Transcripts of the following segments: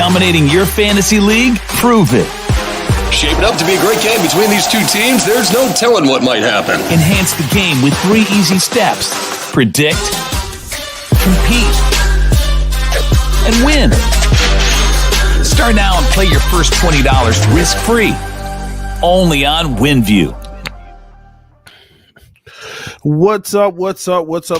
Dominating your fantasy league? Prove it. Shaping up to be a great game between these two teams. There's no telling what might happen. Enhance the game with 3 easy steps. Predict, compete, and win. Start now and play your first $20 risk-free. Only on WINVIEW. What's up,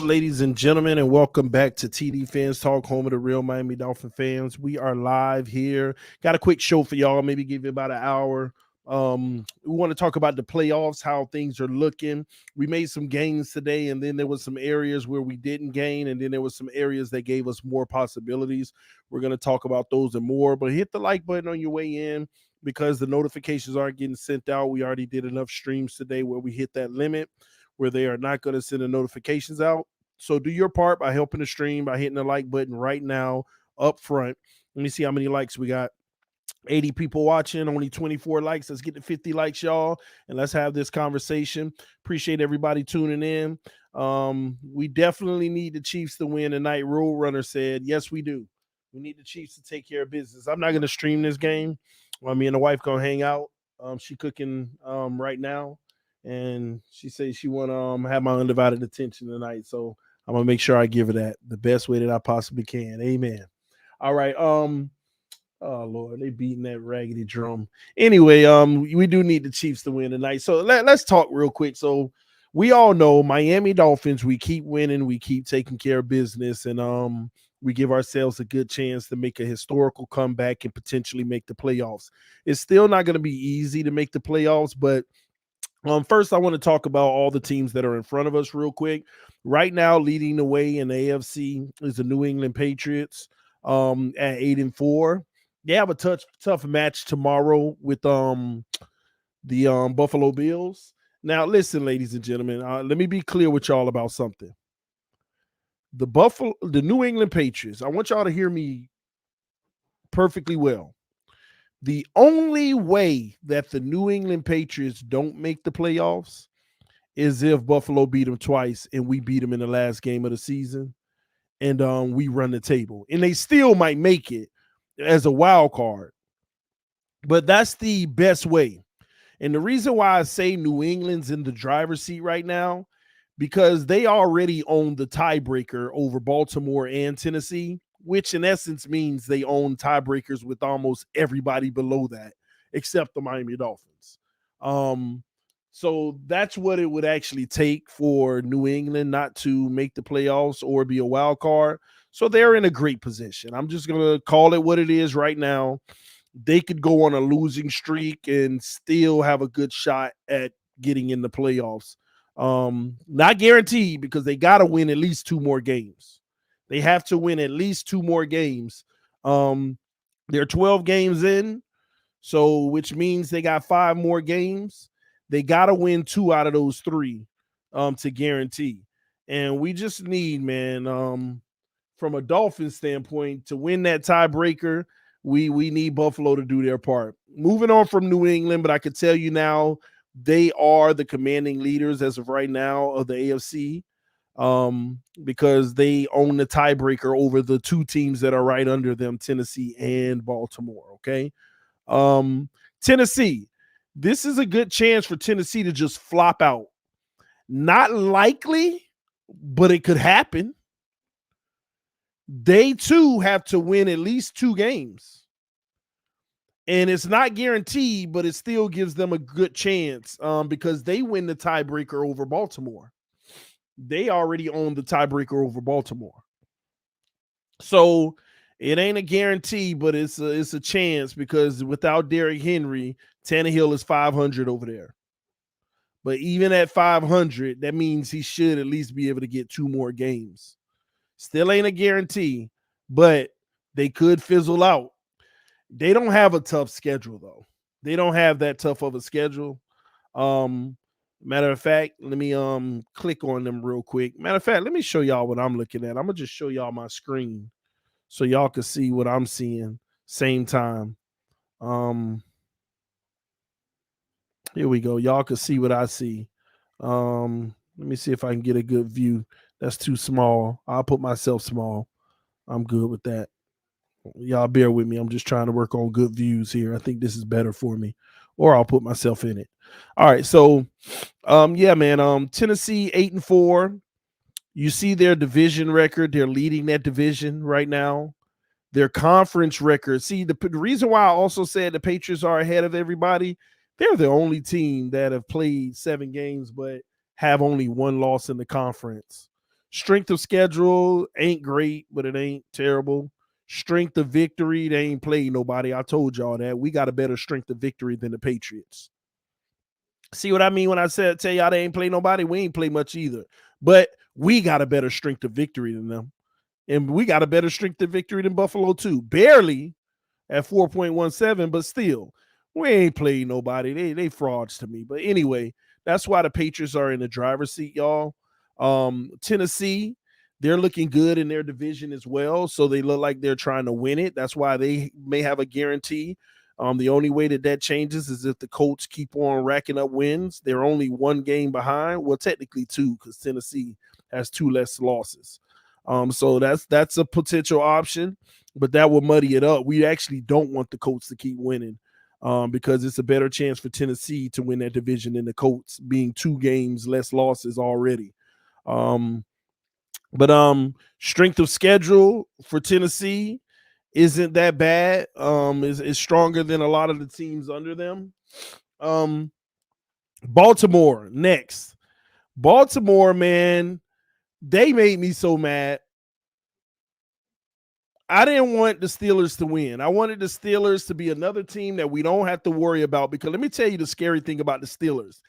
ladies and gentlemen, and welcome back to TDPHINSTALK, home of the real Miami Dolphin fans. We are live here. Got a quick show for y'all, maybe give you about an hour. We want to talk about the playoffs, how things are looking. We made some gains today, and then there was some areas where we didn't gain, and then there was some areas that gave us more possibilities. We're going to talk about those and more, but hit the like button on your way in because the notifications aren't getting sent out. We already did enough streams today where we hit that limit where they are not going to send the notifications out. So do your part by helping the stream, by hitting the like button right now up front. Let me see how many likes we got. 80 people watching, only 24 likes. Let's get to 50 likes, y'all, and let's have this conversation. Appreciate everybody tuning in. We definitely need the Chiefs to win tonight. Rule Runner said, yes, we do. We need the Chiefs to take care of business. I'm not going to stream this game. Me and the wife going to hang out. She cooking right now. And she says she want to have my undivided attention tonight. So I'm going to make sure I give her that the best way that I possibly can. Amen. All right. Oh, Lord, they beating that raggedy drum. Anyway, we do need the Chiefs to win tonight. So let's talk real quick. So we all know Miami Dolphins, we keep winning. We keep taking care of business. And we give ourselves a good chance to make a historical comeback and potentially make the playoffs. It's still not going to be easy to make the playoffs, but first, I want to talk about all the teams that are in front of us real quick. Right now, leading the way in the AFC is the New England Patriots at 8-4. They have a tough match tomorrow with the Buffalo Bills. Now, listen, ladies and gentlemen, let me be clear with y'all about something. The New England Patriots, I want y'all to hear me perfectly well. The only way that the New England Patriots don't make the playoffs is if Buffalo beat them twice and we beat them in the last game of the season and we run the table. And they still might make it as a wild card. But that's the best way. And the reason why I say New England's in the driver's seat right now, because they already own the tiebreaker over Baltimore and Tennessee, which in essence means they own tiebreakers with almost everybody below that, except the Miami Dolphins. So that's what it would actually take for New England not to make the playoffs or be a wild card. So they're in a great position. I'm just going to call it what it is right now. They could go on a losing streak and still have a good shot at getting in the playoffs. Not guaranteed because they got to win at least 2 more games. They have to win at least 2 more games. They're 12 games in, so which means they got 5 more games. They got to win 2 out of those 3 to guarantee. And we just need, man, from a Dolphins standpoint, to win that tiebreaker, we need Buffalo to do their part. Moving on from New England, but I could tell you now they are the commanding leaders as of right now of the AFC. Because they own the tiebreaker over the 2 teams that are right under them, Tennessee and Baltimore. Okay. Tennessee, this is a good chance for Tennessee to just flop out. Not likely, but it could happen. They too have to win at least 2 games. And it's not guaranteed, but it still gives them a good chance because they win the tiebreaker over Baltimore. They already own the tiebreaker over Baltimore. So it ain't a guarantee, but it's a chance because without Derrick Henry, Tannehill is 500 over there. But even at 500, that means he should at least be able to get 2 more games. Still ain't a guarantee, but they could fizzle out. They don't have a tough schedule, though. They don't have that tough of a schedule. Matter of fact, let me click on them real quick. Matter of fact, let me show y'all what I'm looking at. I'm gonna just show y'all my screen so y'all can see what I'm seeing same time. Here we go. Y'all can see what I see. Let me see if I can get a good view. That's too small. I'll put myself small. I'm good with that. Y'all bear with me. I'm just trying to work on good views here. I think this is better for me, or I'll put myself in it. All right. So, yeah, man. Tennessee 8-4. You see their division record. They're leading that division right now. Their conference record. See, the reason why I also said the Patriots are ahead of everybody, they're the only team that have played 7 games but have only 1 loss in the conference. Strength of schedule ain't great, but it ain't terrible. Strength of victory, they ain't played nobody. I told y'all that. We got a better strength of victory than the Patriots. See what I mean when I said tell y'all they ain't play nobody? We ain't play much either. But we got a better strength of victory than them. And we got a better strength of victory than Buffalo too. Barely at 4.17, but still, we ain't played nobody. They frauds to me. But anyway, that's why the Patriots are in the driver's seat, y'all. Tennessee, they're looking good in their division as well. So they look like they're trying to win it. That's why they may have a guarantee. The only way that changes is if the Colts keep on racking up wins. They're only 1 game behind. Well, technically 2, because Tennessee has 2 less losses. So that's a potential option, but that will muddy it up. We actually don't want the Colts to keep winning because it's a better chance for Tennessee to win that division than the Colts being 2 games less losses already. But strength of schedule for Tennessee isn't that bad. Is stronger than a lot of the teams under them. Baltimore next. Baltimore, man, they made me so mad. I didn't want the Steelers to win. I wanted the Steelers to be another team that we don't have to worry about, because let me tell you the scary thing about the Steelers.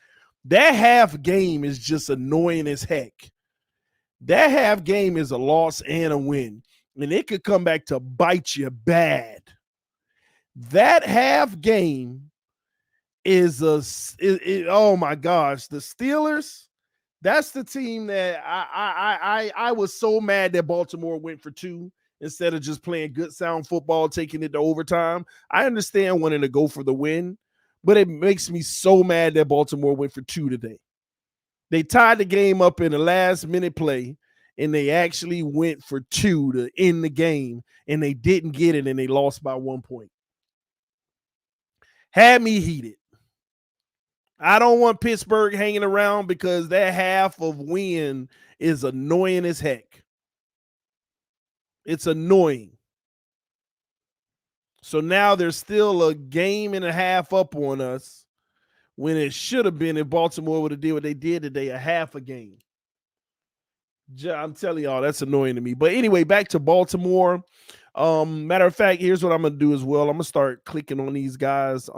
That half game is just annoying as heck. That half game is a loss and a win, and it could come back to bite you bad. That half game is oh my gosh, the Steelers. That's the team that I was so mad that Baltimore went for 2 instead of just playing good sound football, taking it to overtime. I understand wanting to go for the win, but it makes me so mad that Baltimore went for 2 today. They tied the game up in the last minute play, and they actually went for 2 to end the game, and they didn't get it, and they lost by 1 point. Had me heated. I don't want Pittsburgh hanging around because that half of win is annoying as heck. It's annoying. So now there's still a game and a half up on us when it should have been if Baltimore would have did what they did today, a half a game. I'm telling y'all, that's annoying to me. But anyway, back to Baltimore. Matter of fact, here's what I'm going to do as well. I'm going to start clicking on these guys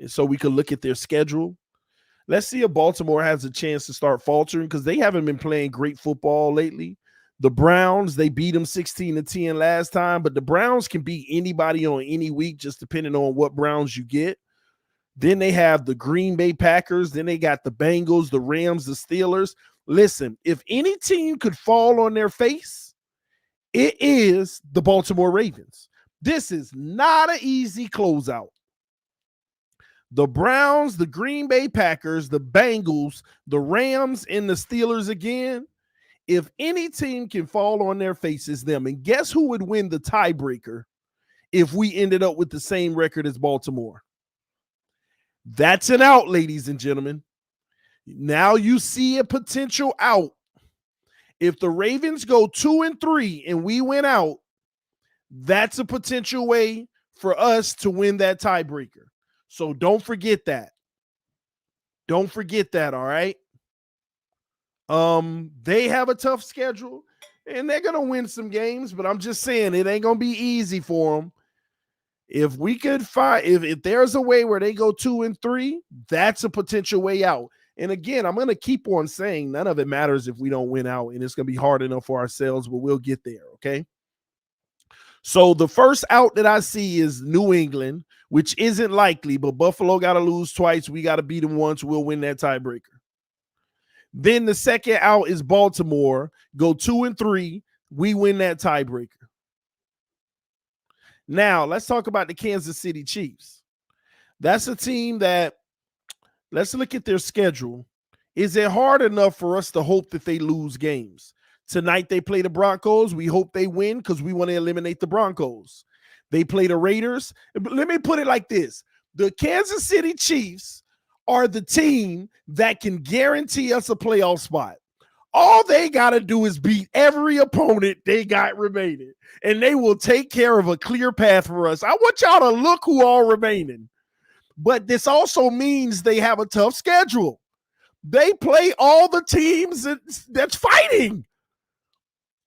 so we can look at their schedule. Let's see if Baltimore has a chance to start faltering, because they haven't been playing great football lately. The Browns, they beat them 16-10 last time, but the Browns can beat anybody on any week, just depending on what Browns you get. Then they have the Green Bay Packers. Then they got the Bengals, the Rams, the Steelers. Listen, if any team could fall on their face, it is the Baltimore Ravens. This is not an easy closeout. The Browns, the Green Bay Packers, the Bengals, the Rams, and the Steelers again. If any team can fall on their faces, them. And guess who would win the tiebreaker if we ended up with the same record as Baltimore? That's an out, ladies and gentlemen. Now you see a potential out. If the Ravens go 2-3 and we win out, that's a potential way for us to win that tiebreaker. So don't forget that. Don't forget that, all right? They have a tough schedule, and they're going to win some games, but I'm just saying it ain't going to be easy for them. If we could find, if there's a way where they go 2-3, that's a potential way out. And again, I'm going to keep on saying none of it matters if we don't win out, and it's going to be hard enough for ourselves, but we'll get there, okay? So the first out that I see is New England, which isn't likely, but Buffalo got to lose twice. We got to beat them once. We'll win that tiebreaker. Then the second out is Baltimore. Go 2-3. We win that tiebreaker. Now, let's talk about the Kansas City Chiefs. That's a team that, let's look at their schedule. Is it hard enough for us to hope that they lose games? Tonight they play the Broncos. We hope they win because we want to eliminate the Broncos. They play the Raiders. Let me put it like this. The Kansas City Chiefs are the team that can guarantee us a playoff spot. All they got to do is beat every opponent they got remaining, and they will take care of a clear path for us. I want y'all to look who all remaining. But this also means they have a tough schedule. They play all the teams that's fighting.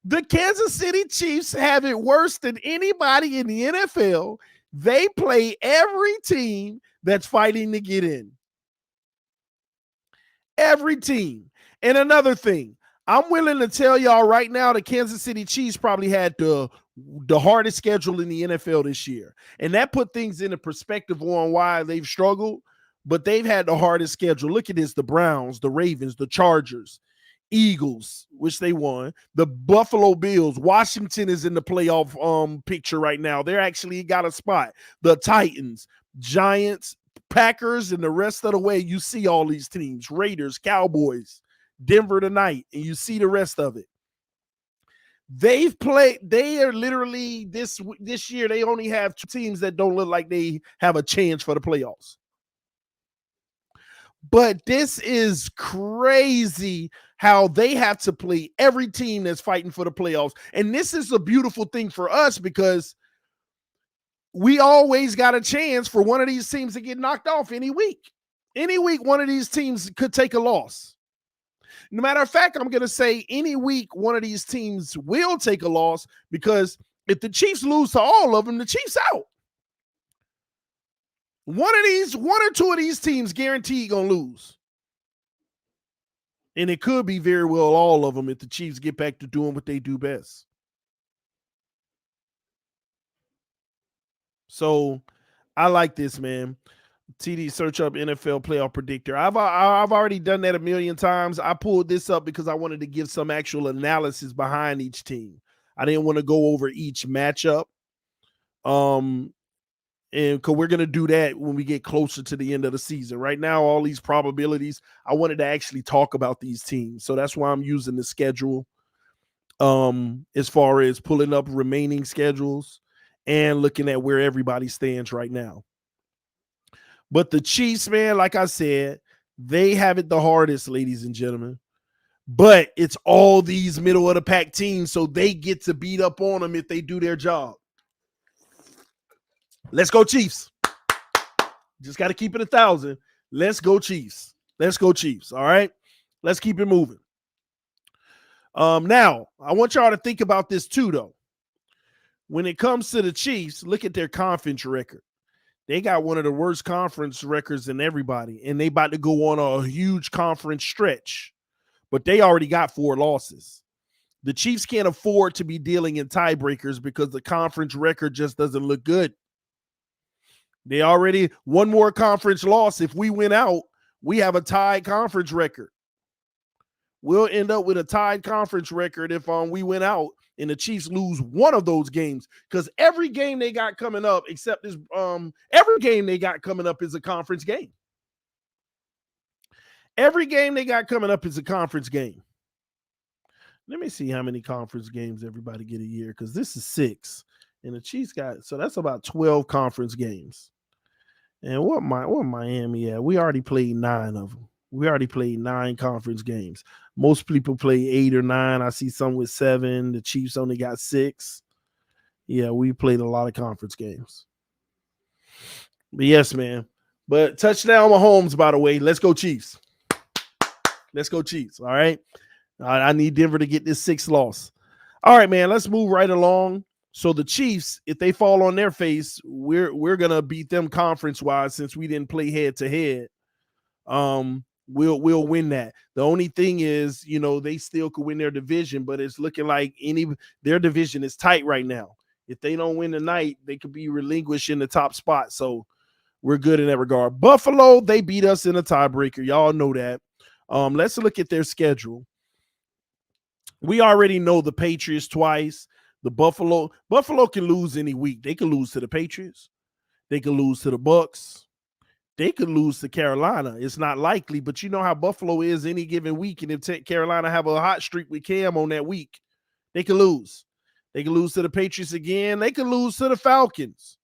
The Kansas City Chiefs have it worse than anybody in the NFL. They play every team that's fighting to get in. Every team. And another thing, I'm willing to tell y'all right now, the Kansas City Chiefs probably had the hardest schedule in the NFL this year. And that put things into perspective on why they've struggled, but they've had the hardest schedule. Look at this, the Browns, the Ravens, the Chargers, Eagles, which they won, the Buffalo Bills. Washington is in the playoff picture right now. They're actually got a spot. The Titans, Giants, Packers, and the rest of the way, you see all these teams. Raiders, Cowboys, Denver tonight, and you see the rest of it. They are literally this year, they only have two teams that don't look like they have a chance for the playoffs. But this is crazy how they have to play every team that's fighting for the playoffs. And this is a beautiful thing for us because we always got a chance for one of these teams to get knocked off any week. Any week, one of these teams could take a loss. No matter of fact, I'm going to say any week, one of these teams will take a loss because if the Chiefs lose to all of them, the Chiefs out. One or two of these teams guaranteed going to lose. And it could be very well all of them if the Chiefs get back to doing what they do best. So I like this, man. TD, search up NFL playoff predictor. I've already done that a million times. I pulled this up because I wanted to give some actual analysis behind each team. I didn't want to go over each matchup. And because we're going to do that when we get closer to the end of the season. Right now, all these probabilities, I wanted to actually talk about these teams. So that's why I'm using the schedule as far as pulling up remaining schedules and looking at where everybody stands right now. But the Chiefs, man, like I said, they have it the hardest, ladies and gentlemen. But it's all these middle of the pack teams, so they get to beat up on them if they do their job. Let's go Chiefs. Just got to keep it 1,000. Let's go Chiefs. Let's go Chiefs. All right. Let's keep it moving. Now, I want y'all to think about this too, though. When it comes to the Chiefs, look at their conference record. They got one of the worst conference records than everybody, and they about to go on a huge conference stretch. But they already got 4 losses. The Chiefs can't afford to be dealing in tiebreakers because the conference record just doesn't look good. They already one more conference loss. If we win out, we have a tied conference record. We'll end up with a tied conference record if we win out and the Chiefs lose one of those games, because every game they got coming up, except this, every game they got coming up is a conference game. Every game they got coming up is a conference game. Let me see how many conference games everybody get a year, because this is 6, and the Chiefs got, so that's about 12 conference games. And what Miami at? We already played 9 of them. We already played 9 conference games. Most people play 8 or 9. I see some with 7. The Chiefs only got 6. Yeah, we played a lot of conference games. But yes, man. But touchdown Mahomes, by the way. Let's go Chiefs. Let's go Chiefs. All right. I need Denver to get this 6th loss. All right, man. Let's move right along. So the Chiefs, if they fall on their face, we're gonna beat them conference-wise since we didn't play head-to-head. We'll win that. The only thing is, you know, they still could win their division, but it's looking like their division is tight right now. If they don't win tonight, they could be relinquished in the top spot. So we're good in that regard. Buffalo, they beat us in a tiebreaker. Y'all know that. Let's look at their schedule. We already know the Patriots twice. The Buffalo can lose any week. They can lose to the Patriots. They can lose to the Bucks. they could lose to Carolina. It's not likely, but you know how Buffalo is any given week. And if Carolina have a hot streak with Cam on that week, they could lose. They could lose to the Patriots again. They could lose to the Falcons.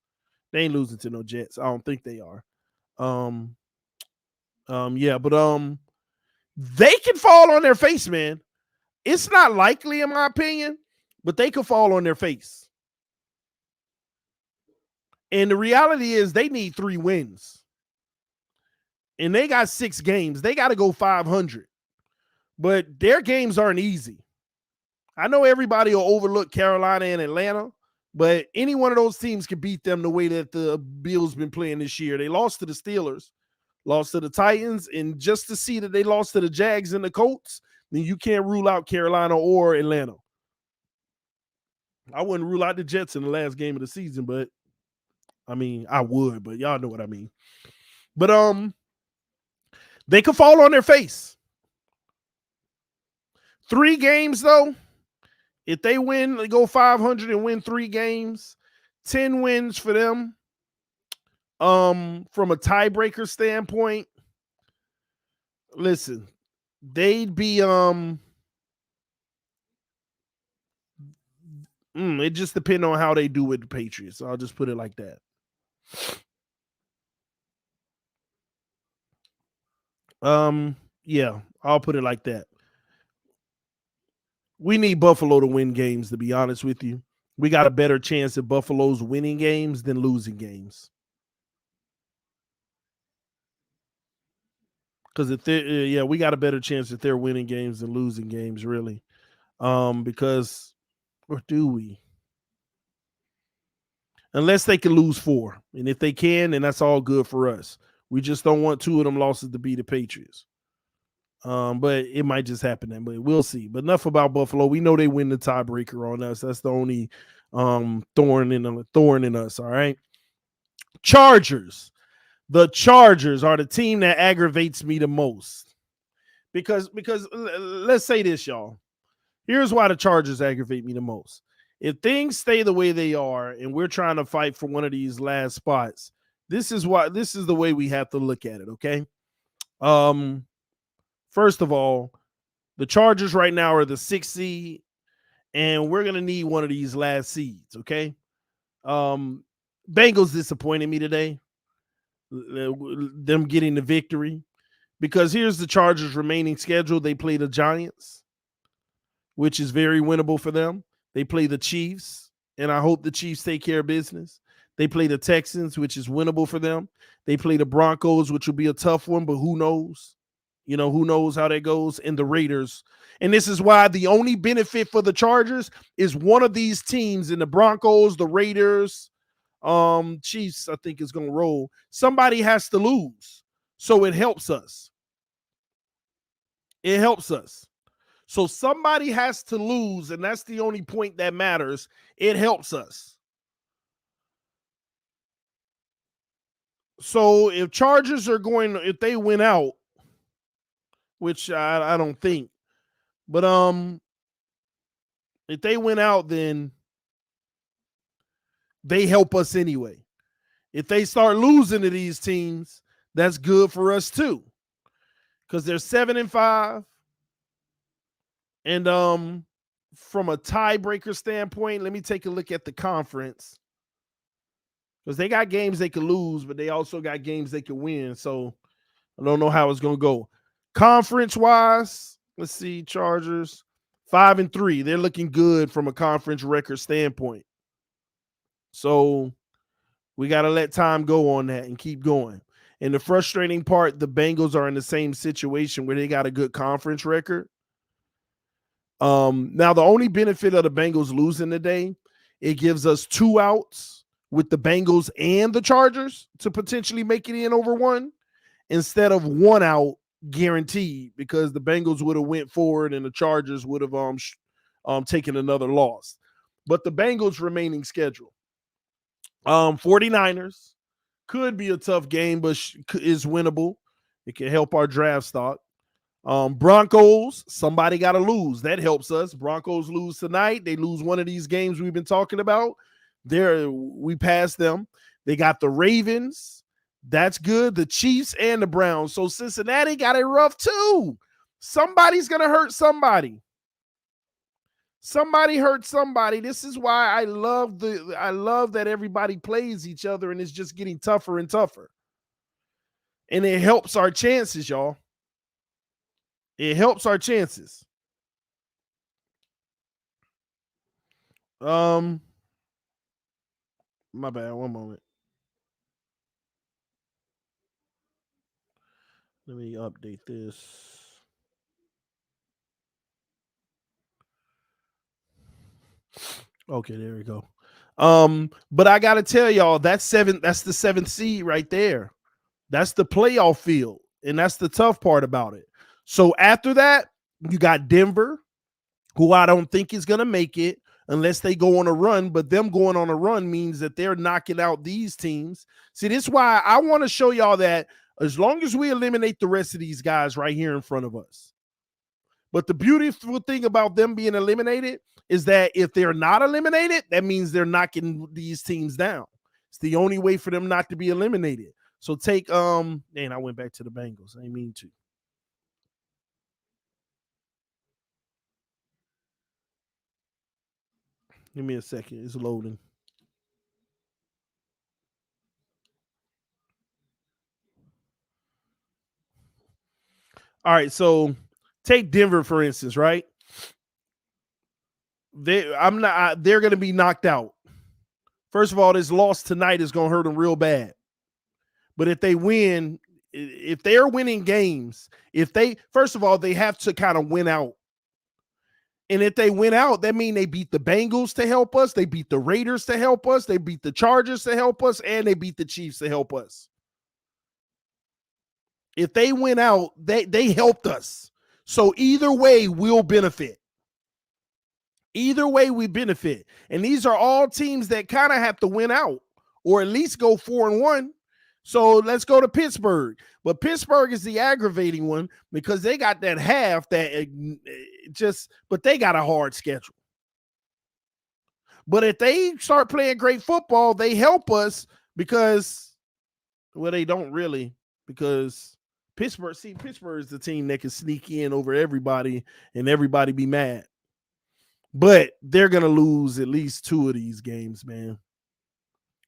They ain't losing to no Jets. I don't think they are. Yeah, but they can fall on their face, man. It's not likely, in my opinion, but they could fall on their face. And the reality is they need 3 wins. And they got 6 games. They got to go 500. But their games aren't easy. I know everybody will overlook Carolina and Atlanta, but any one of those teams can beat them the way that the Bills been playing this year. They lost to the Steelers, lost to the Titans, and just to see that they lost to the Jags and the Colts, then you can't rule out Carolina or Atlanta. I wouldn't rule out the Jets in the last game of the season, but I mean, I would, but y'all know what I mean. But they could fall on their face. 3 games, though. If they win, they go 500 and win 3 games, 10 wins for them. From a tiebreaker standpoint, listen, they'd be it just depends on how they do with the Patriots. I'll just put it like that. Yeah, I'll put it like that. We need Buffalo to win games, to be honest with you. We got a better chance at Buffalo's winning games than losing games. Because if they, we got a better chance that they're winning games than losing games, really. Because, or do we? Unless they can lose 4. And if they can, then that's all good for us. We just don't want 2 of them losses to be the Patriots. But it might just happen then, but we'll see. But enough about Buffalo. We know they win the tiebreaker on us. That's the only thorn in us. All right. Chargers. The Chargers are the team that aggravates me the most. Because let's say this, y'all. Here's why the Chargers aggravate me the most. If things stay the way they are and we're trying to fight for one of these last spots, this is the way we have to look at it, okay? First of all, the Chargers right now are the 6th seed, and we're going to need one of these last seeds, okay? Bengals disappointed me today, them getting the victory, because here's the Chargers' remaining schedule. They play the Giants, which is very winnable for them. They play the Chiefs, and I hope the Chiefs take care of business. They play the Texans, which is winnable for them. They play the Broncos, which will be a tough one, but who knows? You know, who knows how that goes? And the Raiders. And this is why the only benefit for the Chargers is one of these teams in the Broncos, the Raiders, Chiefs, I think is going to roll. Somebody has to lose. So it helps us. It helps us. So somebody has to lose, and that's the only point that matters. It helps us. So if Chargers are going, if they win out, which I don't think, but if they win out, then they help us anyway. If they start losing to these teams, that's good for us too, because they're 7-5. And from a tiebreaker standpoint, let me take a look at the conference, because they got games they could lose, but they also got games they could win. So I don't know how it's going to go. Conference-wise, let's see, Chargers, 5-3. They're looking good from a conference record standpoint. So we got to let time go on that and keep going. And the frustrating part, the Bengals are in the same situation where they got a good conference record. Now, the only benefit of the Bengals losing today, it gives us 2 outs with the Bengals and the Chargers to potentially make it in over 1 instead of 1 out guaranteed, because the Bengals would have went forward and the Chargers would have taken another loss. But the Bengals remaining schedule, 49ers could be a tough game, but is winnable. It can help our draft stock. Broncos, somebody got to lose. That helps us. Broncos lose tonight. They lose one of these games we've been talking about. We passed them. They got the Ravens. That's good. The Chiefs and the Browns. So Cincinnati got it rough too. Somebody's going to hurt somebody. Somebody hurt somebody. This is why I love that everybody plays each other and it's just getting tougher and tougher. And it helps our chances, y'all. It helps our chances. My bad. One moment. Let me update this. Okay, there we go. But I gotta tell y'all, that's the seventh seed right there. That's the playoff field, and that's the tough part about it. So after that, you got Denver, who I don't think is gonna make it unless they go on a run. But them going on a run means that they're knocking out these teams. See, this is why I want to show y'all that as long as we eliminate the rest of these guys right here in front of us. But the beautiful thing about them being eliminated is that if they're not eliminated, that means they're knocking these teams down. It's the only way for them not to be eliminated. So take I went back to the Bengals. I didn't mean to. Give me a second. It's loading. All right, so take Denver for instance, right? They're going to be knocked out. First of all, this loss tonight is going to hurt them real bad. But if they win, if they're winning games, first of all, they have to kind of win out. And if they win out, that means they beat the Bengals to help us. They beat the Raiders to help us. They beat the Chargers to help us. And they beat the Chiefs to help us. If they win out, they helped us. So either way, we'll benefit. Either way, we benefit. And these are all teams that kind of have to win out or at least go 4-1. So let's go to Pittsburgh. But Pittsburgh is the aggravating one because they got that half that but they got a hard schedule. But if they start playing great football, they help us because, well, they don't really, because Pittsburgh is the team that can sneak in over everybody and everybody be mad. But they're going to lose at least 2 of these games, man,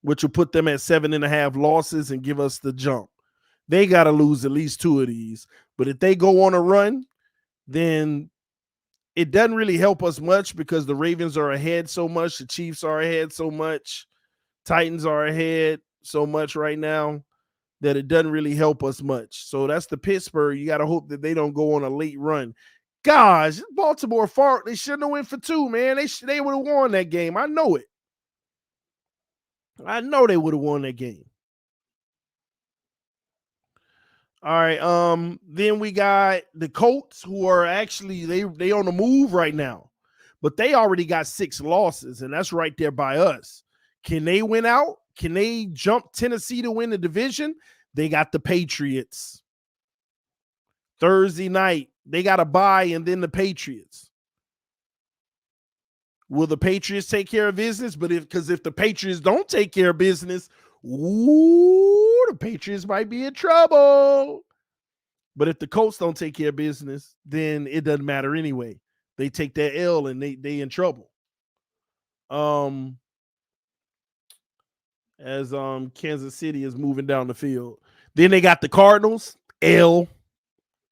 which will put them at 7.5 losses and give us the jump. They got to lose at least 2 of these. But if they go on a run, then it doesn't really help us much because the Ravens are ahead so much. The Chiefs are ahead so much. Titans are ahead so much right now that it doesn't really help us much. So that's the Pittsburgh. You got to hope that they don't go on a late run. Gosh, Baltimore fought. They shouldn't have went for 2, man. They would have won that game. I know it. I know they would have won that game. All right. Then we got the Colts, who are actually they on the move right now, but they already got 6 losses, and that's right there by us. Can they win out? Can they jump Tennessee to win the division? They got the Patriots. Thursday night, they got a bye, and then the Patriots. Will the Patriots take care of business? But if the Patriots don't take care of business, the Patriots might be in trouble. But if the Colts don't take care of business, then it doesn't matter anyway. They take that L and they in trouble. As Kansas City is moving down the field. Then they got the Cardinals, L.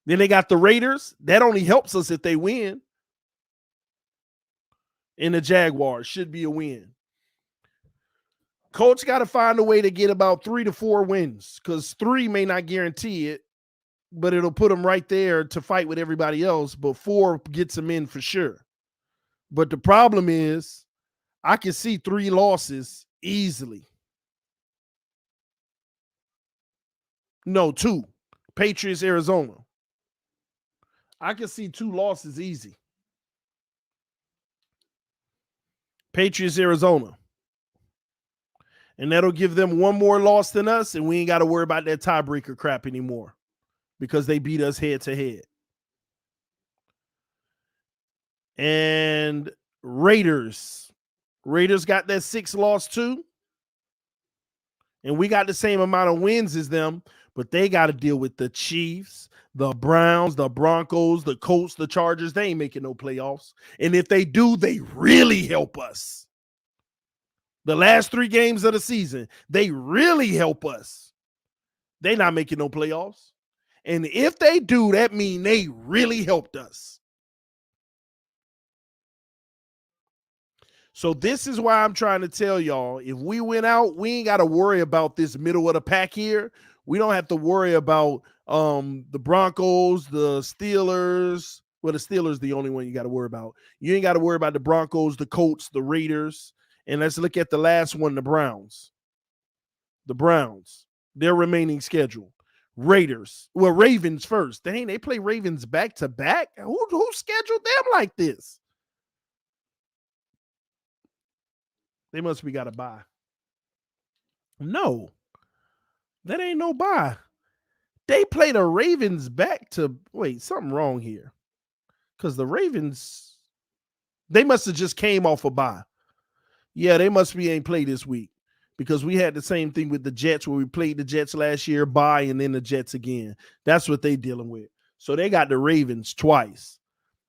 Then they got the Raiders. That only helps us if they win. And the Jaguars should be a win. Coach got to find a way to get about 3 to 4 wins because 3 may not guarantee it, but it'll put them right there to fight with everybody else. But 4 gets them in for sure. But the problem is I can see 3 losses easily. No, 2. Patriots, Arizona. I can see 2 losses easy. Patriots, Arizona. And that'll give them 1 more loss than us, and we ain't got to worry about that tiebreaker crap anymore because they beat us head to head. And Raiders got that 6 loss too. And we got the same amount of wins as them, but they got to deal with the Chiefs, the Browns, the Broncos, the Colts, the Chargers. They ain't making no playoffs. And if they do, they really help us. The last 3 games of the season, they really help us. They not making no playoffs. And if they do, that mean they really helped us. So this is why I'm trying to tell y'all, if we win out, we ain't got to worry about this middle of the pack here. We don't have to worry about the Broncos, the Steelers. Well, the Steelers the only one you got to worry about. You ain't got to worry about the Broncos, the Colts, the Raiders. And let's look at the last one, the Browns. The Browns, their remaining schedule. Raiders. Well, Ravens first. Dang, they play Ravens back to back. Who scheduled them like this? They must be got a bye. No, that ain't no bye. They play the Ravens back to wait, something wrong here. Because the Ravens, they must have just came off a bye. Yeah, they must be ain't played this week. Because we had the same thing with the Jets where we played the Jets last year, bye, and then the Jets again. That's what they dealing with. So they got the Ravens twice.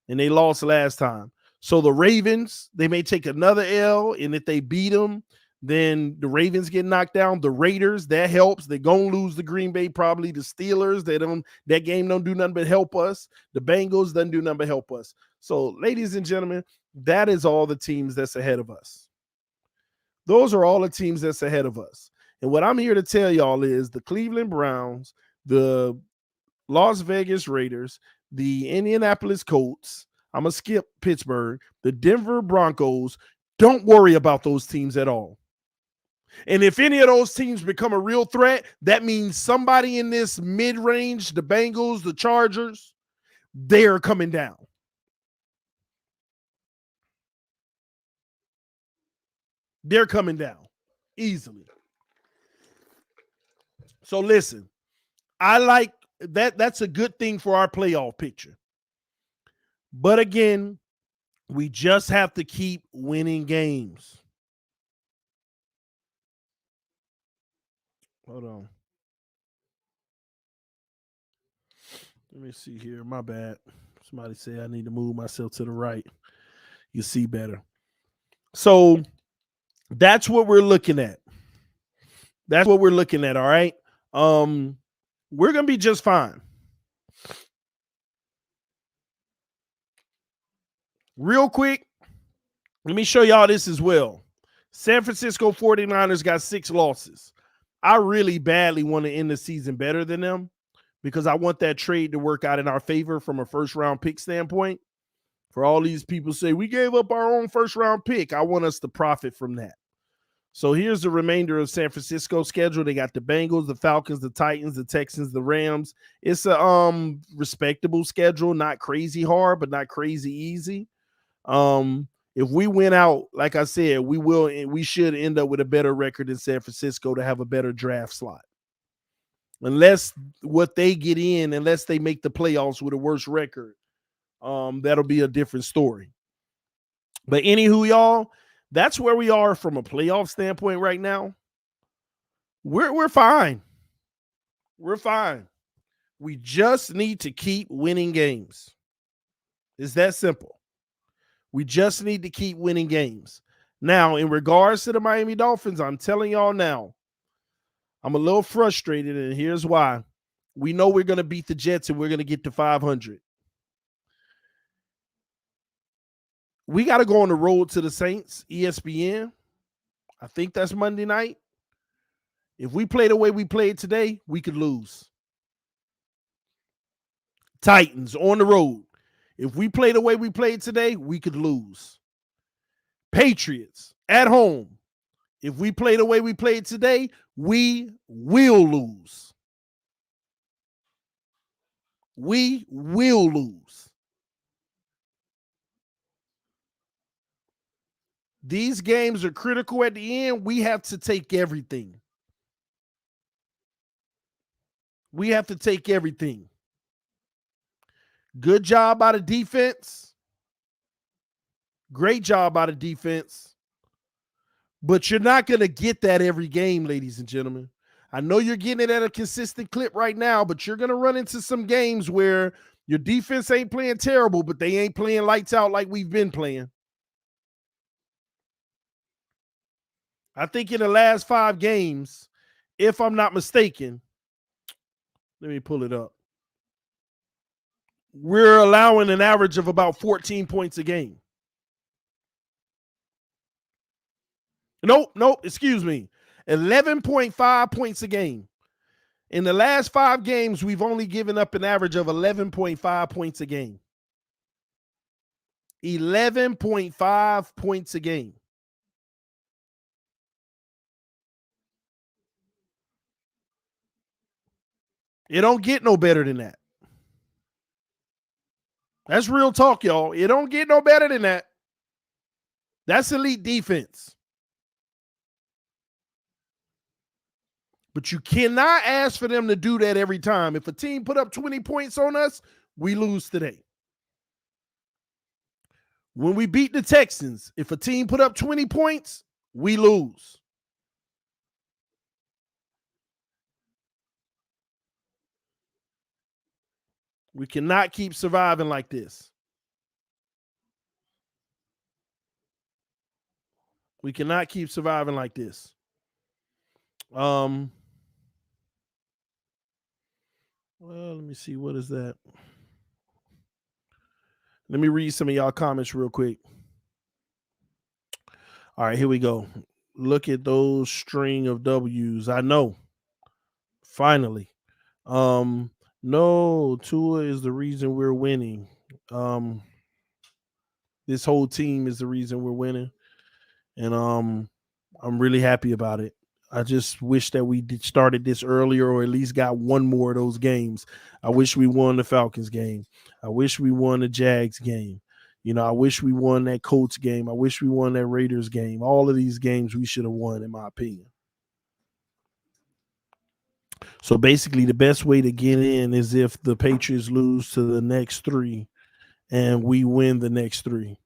And they lost last time. So the Ravens, they may take another L, and if they beat them, then the Ravens get knocked down. The Raiders, that helps. They're gonna lose the Green Bay, probably the Steelers. That game don't do nothing but help us. The Bengals doesn't do nothing but help us. So, ladies and gentlemen, that is all the teams that's ahead of us. Those are all the teams that's ahead of us. And what I'm here to tell y'all is the Cleveland Browns, the Las Vegas Raiders, the Indianapolis Colts, I'm going to skip Pittsburgh, the Denver Broncos, don't worry about those teams at all. And if any of those teams become a real threat, that means somebody in this mid-range, the Bengals, the Chargers, they are coming down. They're coming down easily. So listen, I like that. That's a good thing for our playoff picture. But again, we just have to keep winning games. Hold on. Let me see here. My bad. Somebody said I need to move myself to the right. You see better. So that's what we're looking at. That's what we're looking at. All right. We're going to be just fine. Real quick, let me show y'all this as well. San Francisco 49ers got 6 losses. I really badly want to end the season better than them because I want that trade to work out in our favor from a first-round pick standpoint. For all these people say, we gave up our own first-round pick. I want us to profit from that. So here's the remainder of San Francisco's schedule. They got the Bengals, the Falcons, the Titans, the Texans, the Rams. It's a respectable schedule, not crazy hard, but not crazy easy. If we win out, like I said, we should end up with a better record in San Francisco to have a better draft slot. Unless what they get in, unless they make the playoffs with a worse record, that'll be a different story. But anywho, y'all, that's where we are from a playoff standpoint right now. We're fine. We're fine. We just need to keep winning games. It's that simple. We just need to keep winning games. Now, in regards to the Miami Dolphins, I'm telling y'all now, I'm a little frustrated, and here's why. We know we're going to beat the Jets, and we're going to get to 500. We got to go on the road to the Saints, ESPN. I think that's Monday night. If we play the way we played today, we could lose. Titans on the road. If we play the way we played today, we could lose. Patriots at home. If we play the way we played today, we will lose. We will lose. These games are critical at the end. We have to take everything. We have to take everything. Good job by the defense. Great job by the defense. But you're not going to get that every game, ladies and gentlemen. I know you're getting it at a consistent clip right now, but you're going to run into some games where your defense ain't playing terrible, but they ain't playing lights out like we've been playing. I think in the last 5 games, if I'm not mistaken, let me pull it up. We're allowing an average of about 14 points a game. Nope, excuse me. 11.5 points a game. In the last 5 games, we've only given up an average of 11.5 points a game. 11.5 points a game. It don't get no better than that. That's real talk, y'all. It don't get no better than that. That's elite defense. But you cannot ask for them to do that every time. If a team put up 20 points on us, we lose today. When we beat the Texans, if a team put up 20 points, we lose. We cannot keep surviving like this. We cannot keep surviving like this. Well, let me see. What is that? Let me read some of y'all comments real quick. All right, here we go. Look at those string of W's. I know. Finally. No, Tua is the reason we're winning. This whole team is the reason we're winning. And I'm really happy about it. I just wish that we started this earlier or at least got one more of those games. I wish we won the Falcons game. I wish we won the Jags game. You know, I wish we won that Colts game. I wish we won that Raiders game. All of these games we should have won, in my opinion. So basically, the best way to get in is if the Patriots lose to the next 3 and we win the next 3.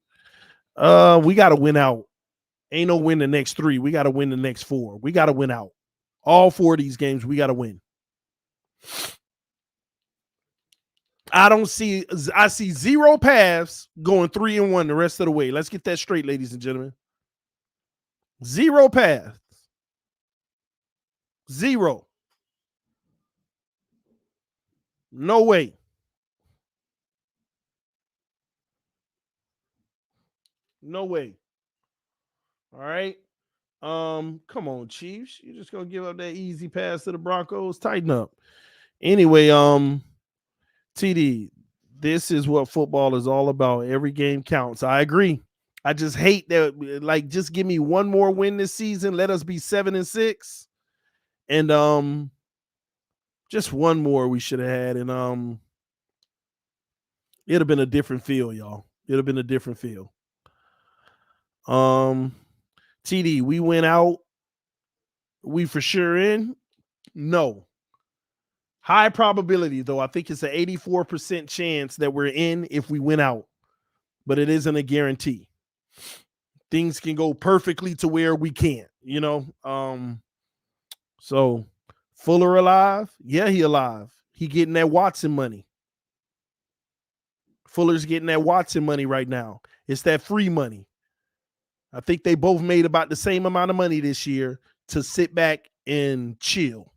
We got to win out. Ain't no win the next 3. We got to win the next 4. We got to win out. All 4 of these games, we got to win. I see 0 paths going 3-1 the rest of the way. Let's get that straight, ladies and gentlemen. 0 paths. 0. No way. No way. All right. Come on, Chiefs. You're just gonna give up that easy pass to the Broncos. Tighten up. Anyway, TD, this is what football is all about. Every game counts. I agree. I just hate that. Like, just give me one more win this season. Let us be 7-6, and just one more we should have had, and it'd have been a different feel, y'all. It'd have been a different feel. TD, we went out. We for sure in? No. High probability, though. I think it's an 84% chance that we're in if we win out, but it isn't a guarantee. Things can go perfectly to where we can't, you know? So Fuller alive? Yeah, he alive. He getting that Watson money. Fuller's getting that Watson money right now. It's that free money. I think they both made about the same amount of money this year to sit back and chill.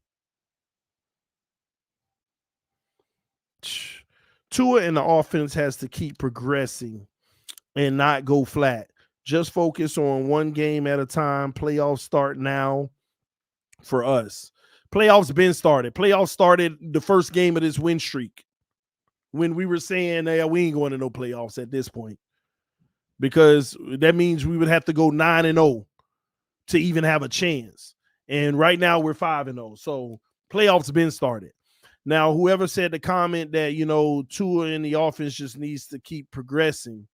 Tua and the offense has to keep progressing and not go flat. Just focus on one game at a time. Playoffs start now for us. Playoffs been started. Playoffs started the first game of this win streak when we were saying, hey, we ain't going to no playoffs at this point, because that means we would have to go 9-0 to even have a chance. And right now we're 5-0. So playoffs been started. Now, whoever said the comment that, you know, Tua in the offense just needs to keep progressing.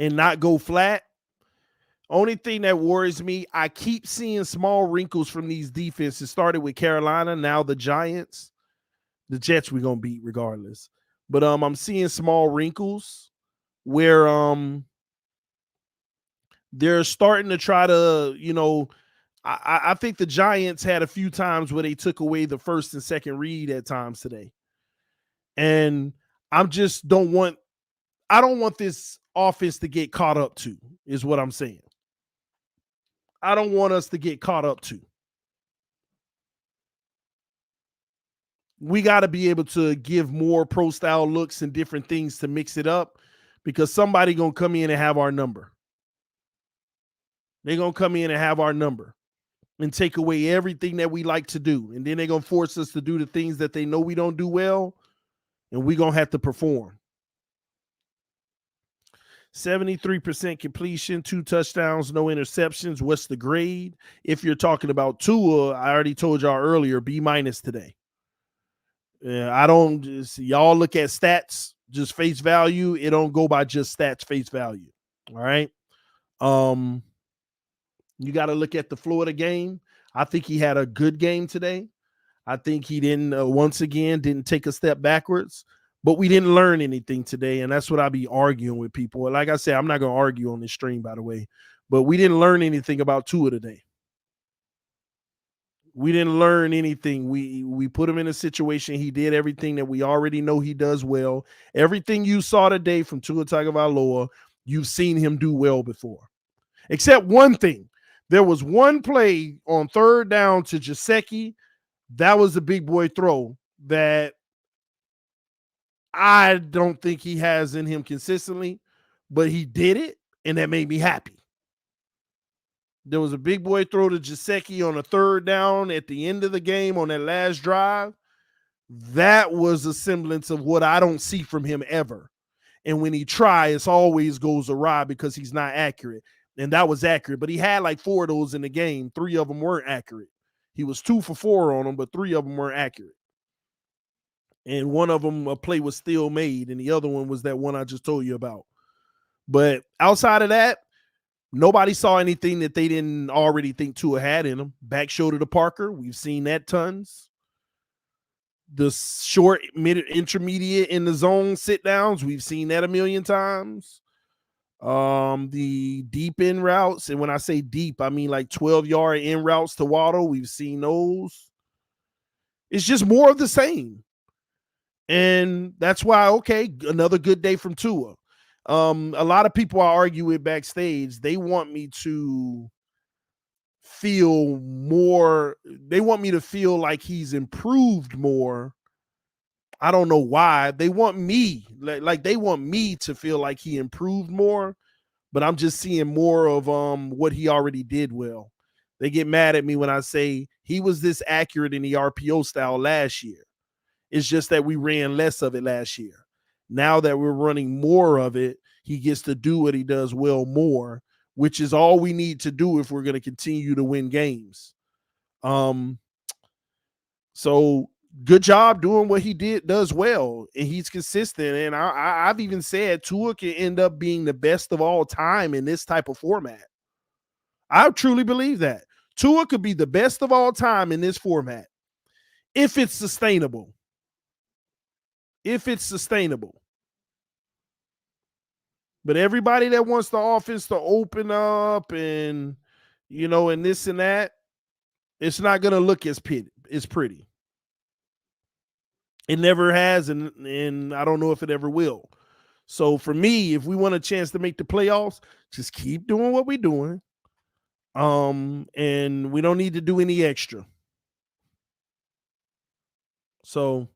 And not go flat. Only thing that worries me, I keep seeing small wrinkles from these defenses. Started with Carolina, now the Giants. The Jets we're going to beat regardless. But I'm seeing small wrinkles where they're starting to try to, I think the Giants had a few times where they took away the first and second read at times today. And I don't want this offense to get caught up to, is what I'm saying. I don't want us to get caught up to. We got to be able to give more pro style looks and different things to mix it up, because somebody going to come in and have our number. They're going to come in and have our number and take away everything that we like to do. And then they're going to force us to do the things that they know we don't do well, and we're going to have to perform. 73% completion, 2 touchdowns, no interceptions. What's the grade? If you're talking about Tua, I already told y'all earlier, B- today. I don't y'all look at stats, just face value. It don't go by just stats face value. All right. You got to look at the Florida game. I think he had a good game today. I think he didn't take a step backwards, but we didn't learn anything today. And that's what I be arguing with people. Like I said, I'm not going to argue on this stream, by the way, but we didn't learn anything about Tua today. We didn't learn anything. We put him in a situation. He did everything that we already know he does well. Everything you saw today from Tua Tagovailoa, you've seen him do well before. Except one thing. There was one play on third down to Gesicki. That was a big boy throw that I don't think he has in him consistently, but he did it, and that made me happy. There was a big boy throw to Gesicki on a third down at the end of the game on that last drive. That was a semblance of what I don't see from him ever. And when he tries, it always goes awry because he's not accurate. And that was accurate. But he had like 4 of those in the game. 3 of them weren't accurate. He was 2 for 4 on them, but 3 of them weren't accurate. And one of them, a play was still made, and the other one was that one I just told you about. But outside of that, nobody saw anything that they didn't already think Tua had in him. Back shoulder to Parker, we've seen that tons. The short, intermediate in the zone sit downs, we've seen that a million times. The deep in routes, and when I say deep, I mean like 12-yard in routes to Waddle, we've seen those. It's just more of the same. And that's why, okay, another good day from Tua. A lot of people I argue with backstage, they want me to feel more. They want me to feel like he's improved more. I don't know why. They want me, like they want me to feel like he improved more, but I'm just seeing more of what he already did well. They get mad at me when I say he was this accurate in the RPO style last year. It's just that we ran less of it last year. Now that we're running more of it, he gets to do what he does well more, which is all we need to do if we're going to continue to win games. So good job doing what he does well, and he's consistent. And I've even said Tua can end up being the best of all time in this type of format. I truly believe that. Tua could be the best of all time in this format if it's sustainable. If it's sustainable. But everybody that wants the offense to open up and, and this and that, it's not going to look as pretty. It never has, and I don't know if it ever will. So for me, if we want a chance to make the playoffs, just keep doing what we're doing. And we don't need to do any extra. So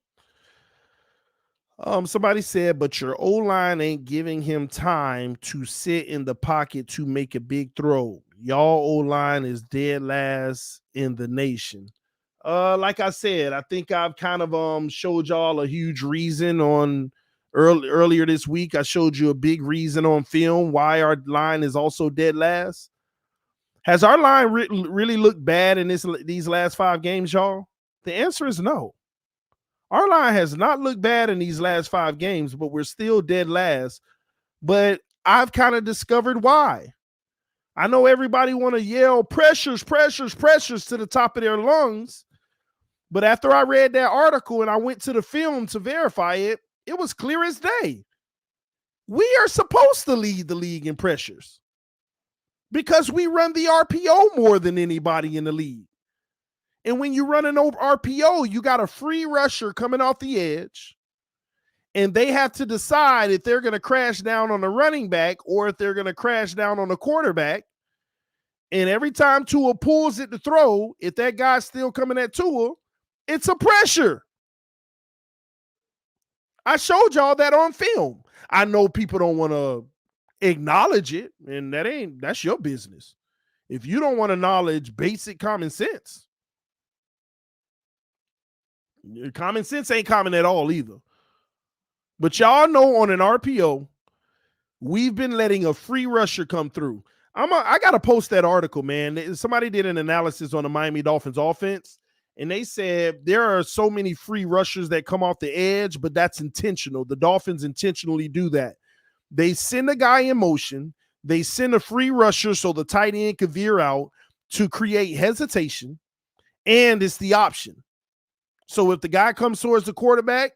somebody said, but your O-line ain't giving him time to sit in the pocket to make a big throw. Y'all O-line is dead last in the nation. Like I said, I think I've kind of showed y'all a huge reason on earlier this week. I showed you a big reason on film why our line is also dead last. Has our line really looked bad in these last 5 games, y'all? The answer is no. Our line has not looked bad in these last 5 games, but we're still dead last. But I've kind of discovered why. I know everybody want to yell pressures to the top of their lungs. But after I read that article and I went to the film to verify it, It was clear as day. We are supposed to lead the league in pressures because we run the RPO more than anybody in the league. And when you run an RPO, you got a free rusher coming off the edge, and they have to decide if they're going to crash down on the running back or if they're going to crash down on the quarterback. And every time Tua pulls it to throw, if that guy's still coming at Tua, it's a pressure. I showed y'all that on film. I know people don't want to acknowledge it, and that's your business. If you don't want to acknowledge basic common sense, common sense ain't common at all either. But y'all know on an RPO, we've been letting a free rusher come through. I got to post that article, man. Somebody did an analysis on the Miami Dolphins offense, and they said there are so many free rushers that come off the edge, but that's intentional. The Dolphins intentionally do that. They send a guy in motion. They send a free rusher so the tight end can veer out to create hesitation, and it's the option. So if the guy comes towards the quarterback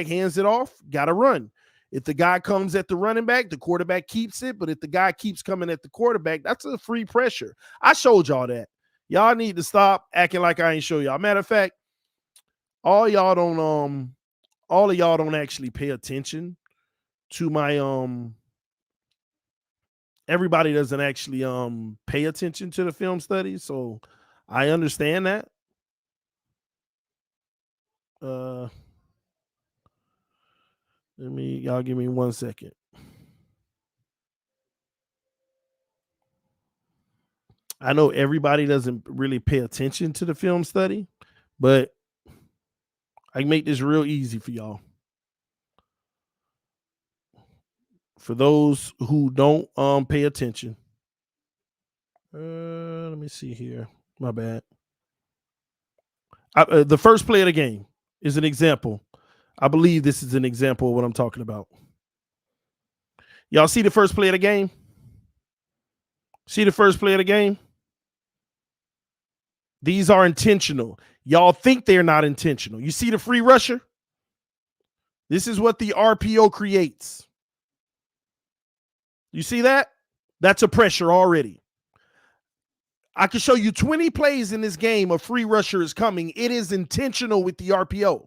hands it off, got to run. If the guy comes at the running back, the quarterback keeps it. But if the guy keeps coming at the quarterback, that's a free pressure. I showed y'all that. Y'all need to stop acting like I ain't show y'all. Matter of fact, all of y'all don't actually pay attention to my everybody doesn't actually pay attention to the film studies. So I understand that. Y'all give me 1 second. I know everybody doesn't really pay attention to the film study, but I can make this real easy for y'all. For those who don't pay attention. Let me see here. My bad. The first play of the game is an example. I believe this is an example of what I'm talking about. Y'all see the first play of the game? See the first play of the game? These are intentional. Y'all think they're not intentional. You see the free rusher? This is what the RPO creates. You see that? That's a pressure already. I can show you 20 plays in this game. A free rusher is coming. It is intentional with the RPO.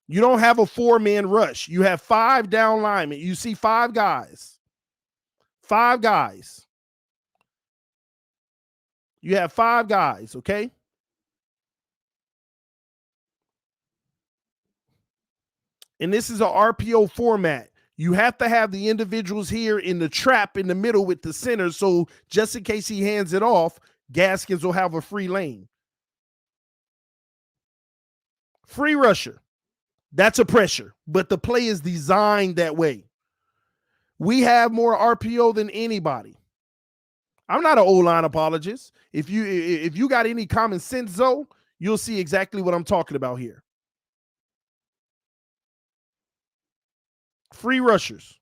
You don't have a 4-man rush. You have 5 down linemen. You see 5 guys. 5 guys. You have 5 guys, okay? And this is an RPO format. You have to have the individuals here in the trap in the middle with the center, so just in case he hands it off, Gaskins will have a free lane. Free rusher. That's a pressure, but the play is designed that way. We have more RPO than anybody. I'm not an O-line apologist. If you got any common sense, though, you'll see exactly what I'm talking about here. Free rushers.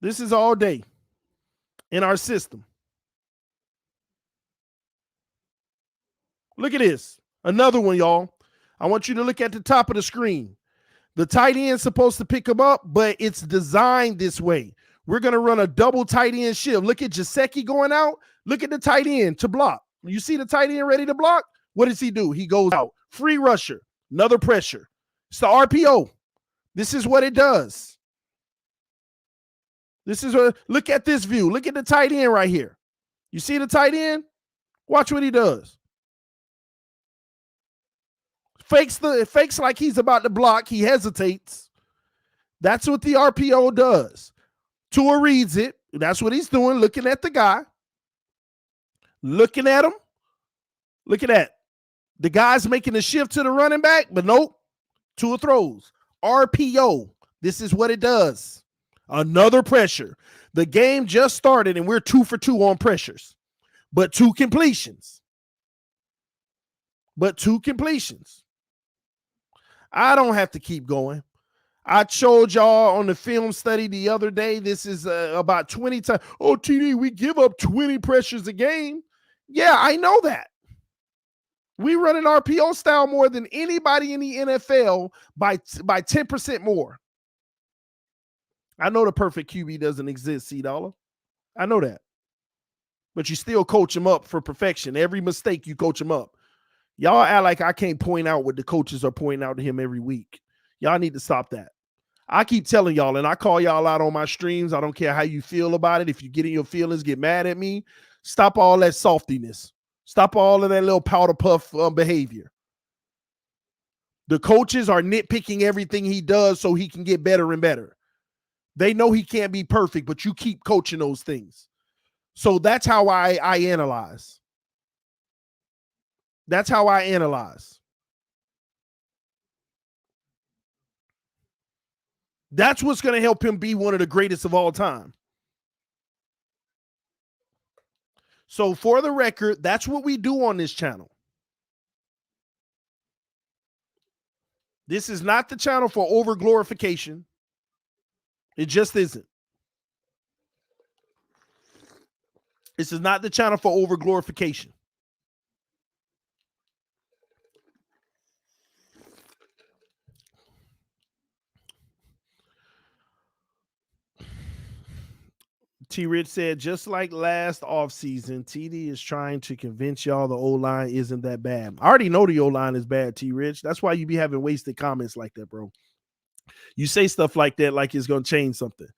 This is all day in our system. Look at this. Another one, y'all. I want you to look at the top of the screen. The tight end's supposed to pick him up, but it's designed this way. We're going to run a double tight end shift. Look at Gesicki going out. Look at the tight end to block. You see the tight end ready to block? What does he do? He goes out. Free rusher. Another pressure. It's the RPO. This is what it does. Look at this view. Look at the tight end right here. You see the tight end? Watch what he does. Fakes like he's about to block. He hesitates. That's what the RPO does. Tua reads it. That's what he's doing, looking at the guy. Looking at him. Look at that. The guy's making a shift to the running back, but nope. Tua throws. RPO. This is what it does. Another pressure. The game just started, and we're 2 for 2 on pressures. But 2 completions. I don't have to keep going. I showed y'all on the film study the other day. This is about 20 times. Oh, TD, we give up 20 pressures a game. Yeah, I know that. We run an RPO style more than anybody in the NFL by 10% more. I know the perfect QB doesn't exist, C-Dollar. I know that. But you still coach him up for perfection. Every mistake, you coach him up. Y'all act like I can't point out what the coaches are pointing out to him every week. Y'all need to stop that. I keep telling y'all, and I call y'all out on my streams. I don't care how you feel about it. If you get in your feelings, get mad at me. Stop all that softiness. Stop all of that little powder puff behavior. The coaches are nitpicking everything he does so he can get better and better. They know he can't be perfect, but you keep coaching those things. So that's how I analyze. That's how I analyze. That's what's going to help him be one of the greatest of all time. So for the record, that's what we do on this channel. This is not the channel for over-glorification. It just isn't. This is not the channel for over-glorification. T-Rich said, just like last offseason, TD is trying to convince y'all the O-line isn't that bad. I already know the O-line is bad, T-Rich. That's why you be having wasted comments like that, bro. You say stuff like that like it's going to change something.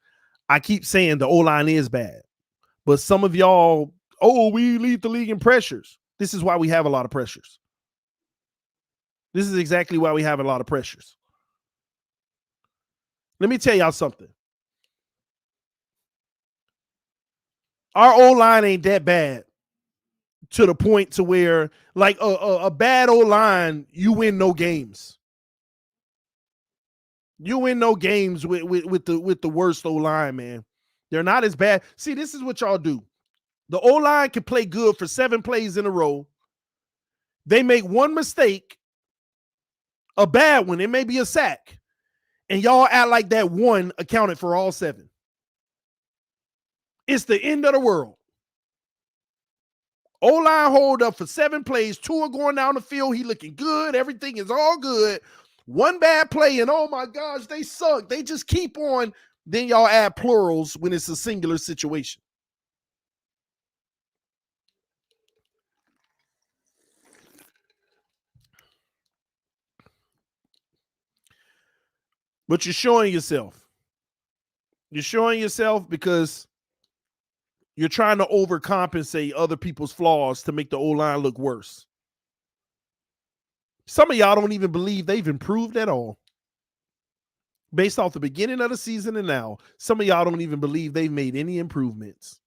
I keep saying the O-line is bad. But some of y'all, we lead the league in pressures. This is why we have a lot of pressures. This is exactly why we have a lot of pressures. Let me tell y'all something. Our O-line ain't that bad to the point to where, like, a bad O-line, you win no games. You win no games with the worst O-line, man. They're not as bad. See, this is what y'all do. The O-line can play good for 7 plays in a row. They make one mistake, a bad one. It may be a sack. And y'all act like that one accounted for all 7. It's the end of the world. O-line hold up for 7 plays. Tua going down the field. He looking good. Everything is all good. One bad play, and oh my gosh, they suck. They just keep on. Then y'all add plurals when it's a singular situation. But you're showing yourself. You're showing yourself because you're trying to overcompensate other people's flaws to make the O-line look worse. Some of y'all don't even believe they've improved at all. Based off the beginning of the season and now, some of y'all don't even believe they've made any improvements.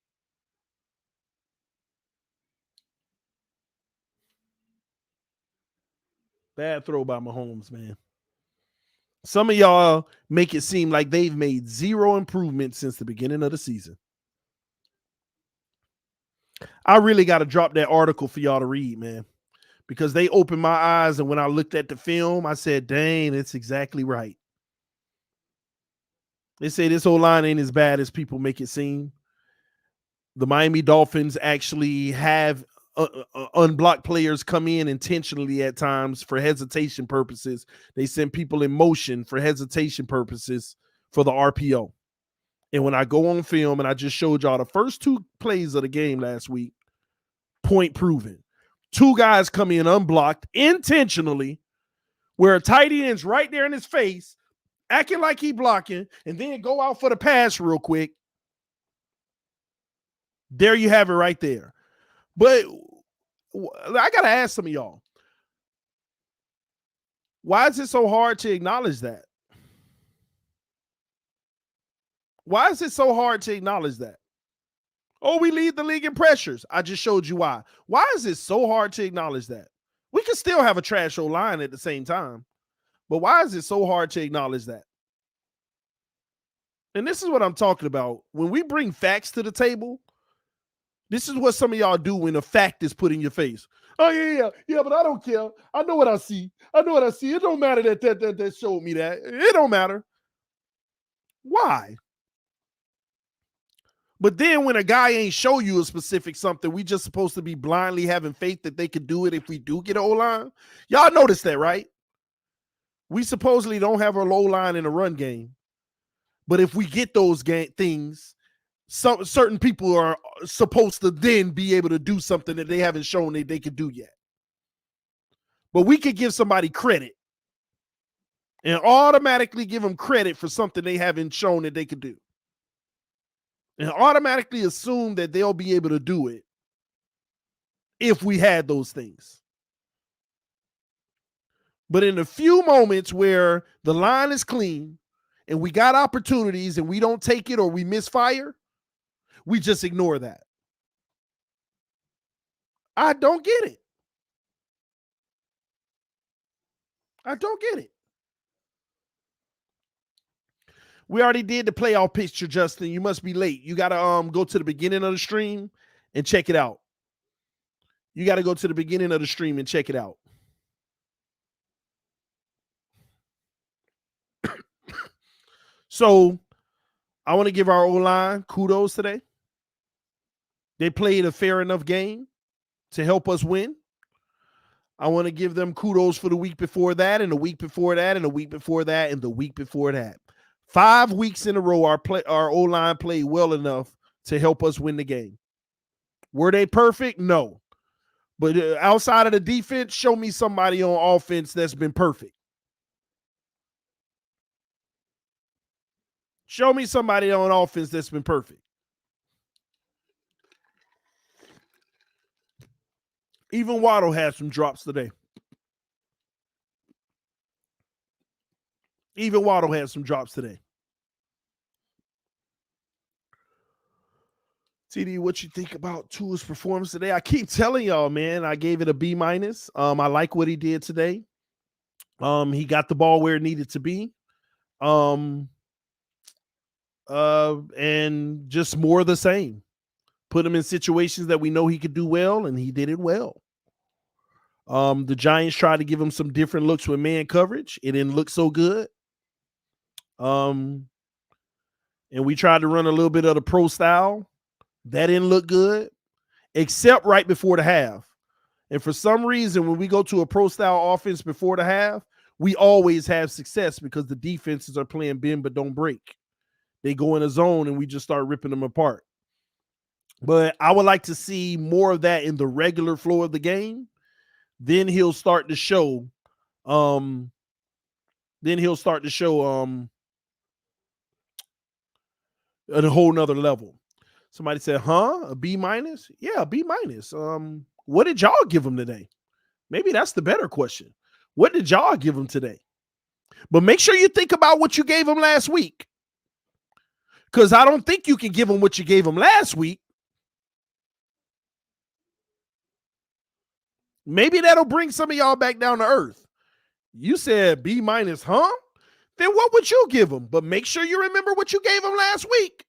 Bad throw by Mahomes, man. Some of y'all make it seem like they've made 0 improvements since the beginning of the season. I really got to drop that article for y'all to read, man, because they opened my eyes, and when I looked at the film, I said, dang, it's exactly right. They say this O-line ain't as bad as people make it seem. The Miami Dolphins actually have unblocked players come in intentionally at times for hesitation purposes. They send people in motion for hesitation purposes for the RPO. And when I go on film, and I just showed y'all the first 2 plays of the game last week, point proven. 2 guys come in unblocked intentionally, where a tight end's right there in his face, acting like he blocking, and then go out for the pass real quick. There you have it right there. But I got to ask some of y'all, why is it so hard to acknowledge that? Why is it so hard to acknowledge that? We lead the league in pressures. I just showed you why. Why is it so hard to acknowledge that? We can still have a trash O-line at the same time. But why is it so hard to acknowledge that? And this is what I'm talking about. When we bring facts to the table, this is what some of y'all do when a fact is put in your face. Oh, yeah, but I don't care. I know what I see. It don't matter that showed me that. It don't matter. Why? But then when a guy ain't show you a specific something, we just supposed to be blindly having faith that they could do it if we do get an O-line. Y'all notice that, right? We supposedly don't have our O-line in a run game. But if we get those things, certain people are supposed to then be able to do something that they haven't shown that they could do yet. But we could give somebody credit and automatically give them credit for something they haven't shown that they could do. And automatically assume that they'll be able to do it if we had those things. But in the few moments where the line is clean and we got opportunities and we don't take it or we misfire, we just ignore that. I don't get it. I don't get it. We already did the playoff picture, Justin. You must be late. You got to go to the beginning of the stream and check it out. You got to go to the beginning of the stream and check it out. So I want to give our O-line kudos today. They played a fair enough game to help us win. I want to give them kudos for the week before that and the week before that and the week before that and the week before that. 5 weeks in a row, our O-line played well enough to help us win the game. Were they perfect? No. But outside of the defense, show me somebody on offense that's been perfect. Show me somebody on offense that's been perfect. Even Waddle had some drops today. Even Waddle had some drops today. TD, what you think about Tua's performance today? I keep telling y'all, man, I gave it a B-. I like what he did today. He got the ball where it needed to be. And just more of the same. Put him in situations that we know he could do well, and he did it well. The Giants tried to give him some different looks with man coverage. It didn't look so good. And we tried to run a little bit of the pro style. That didn't look good, except right before the half. And for some reason, when we go to a pro style offense before the half, we always have success because the defenses are playing bend but don't break. They go in a zone and we just start ripping them apart. But I would like to see more of that in the regular flow of the game. Then he'll start to show. At a whole nother level. Somebody said, a B-? Yeah, a B-. What did y'all give him today? Maybe that's the better question. What did y'all give him today? But make sure you think about what you gave him last week. Because I don't think you can give him what you gave him last week. Maybe that'll bring some of y'all back down to earth. You said B-, Then what would you give him? But make sure you remember what you gave him last week.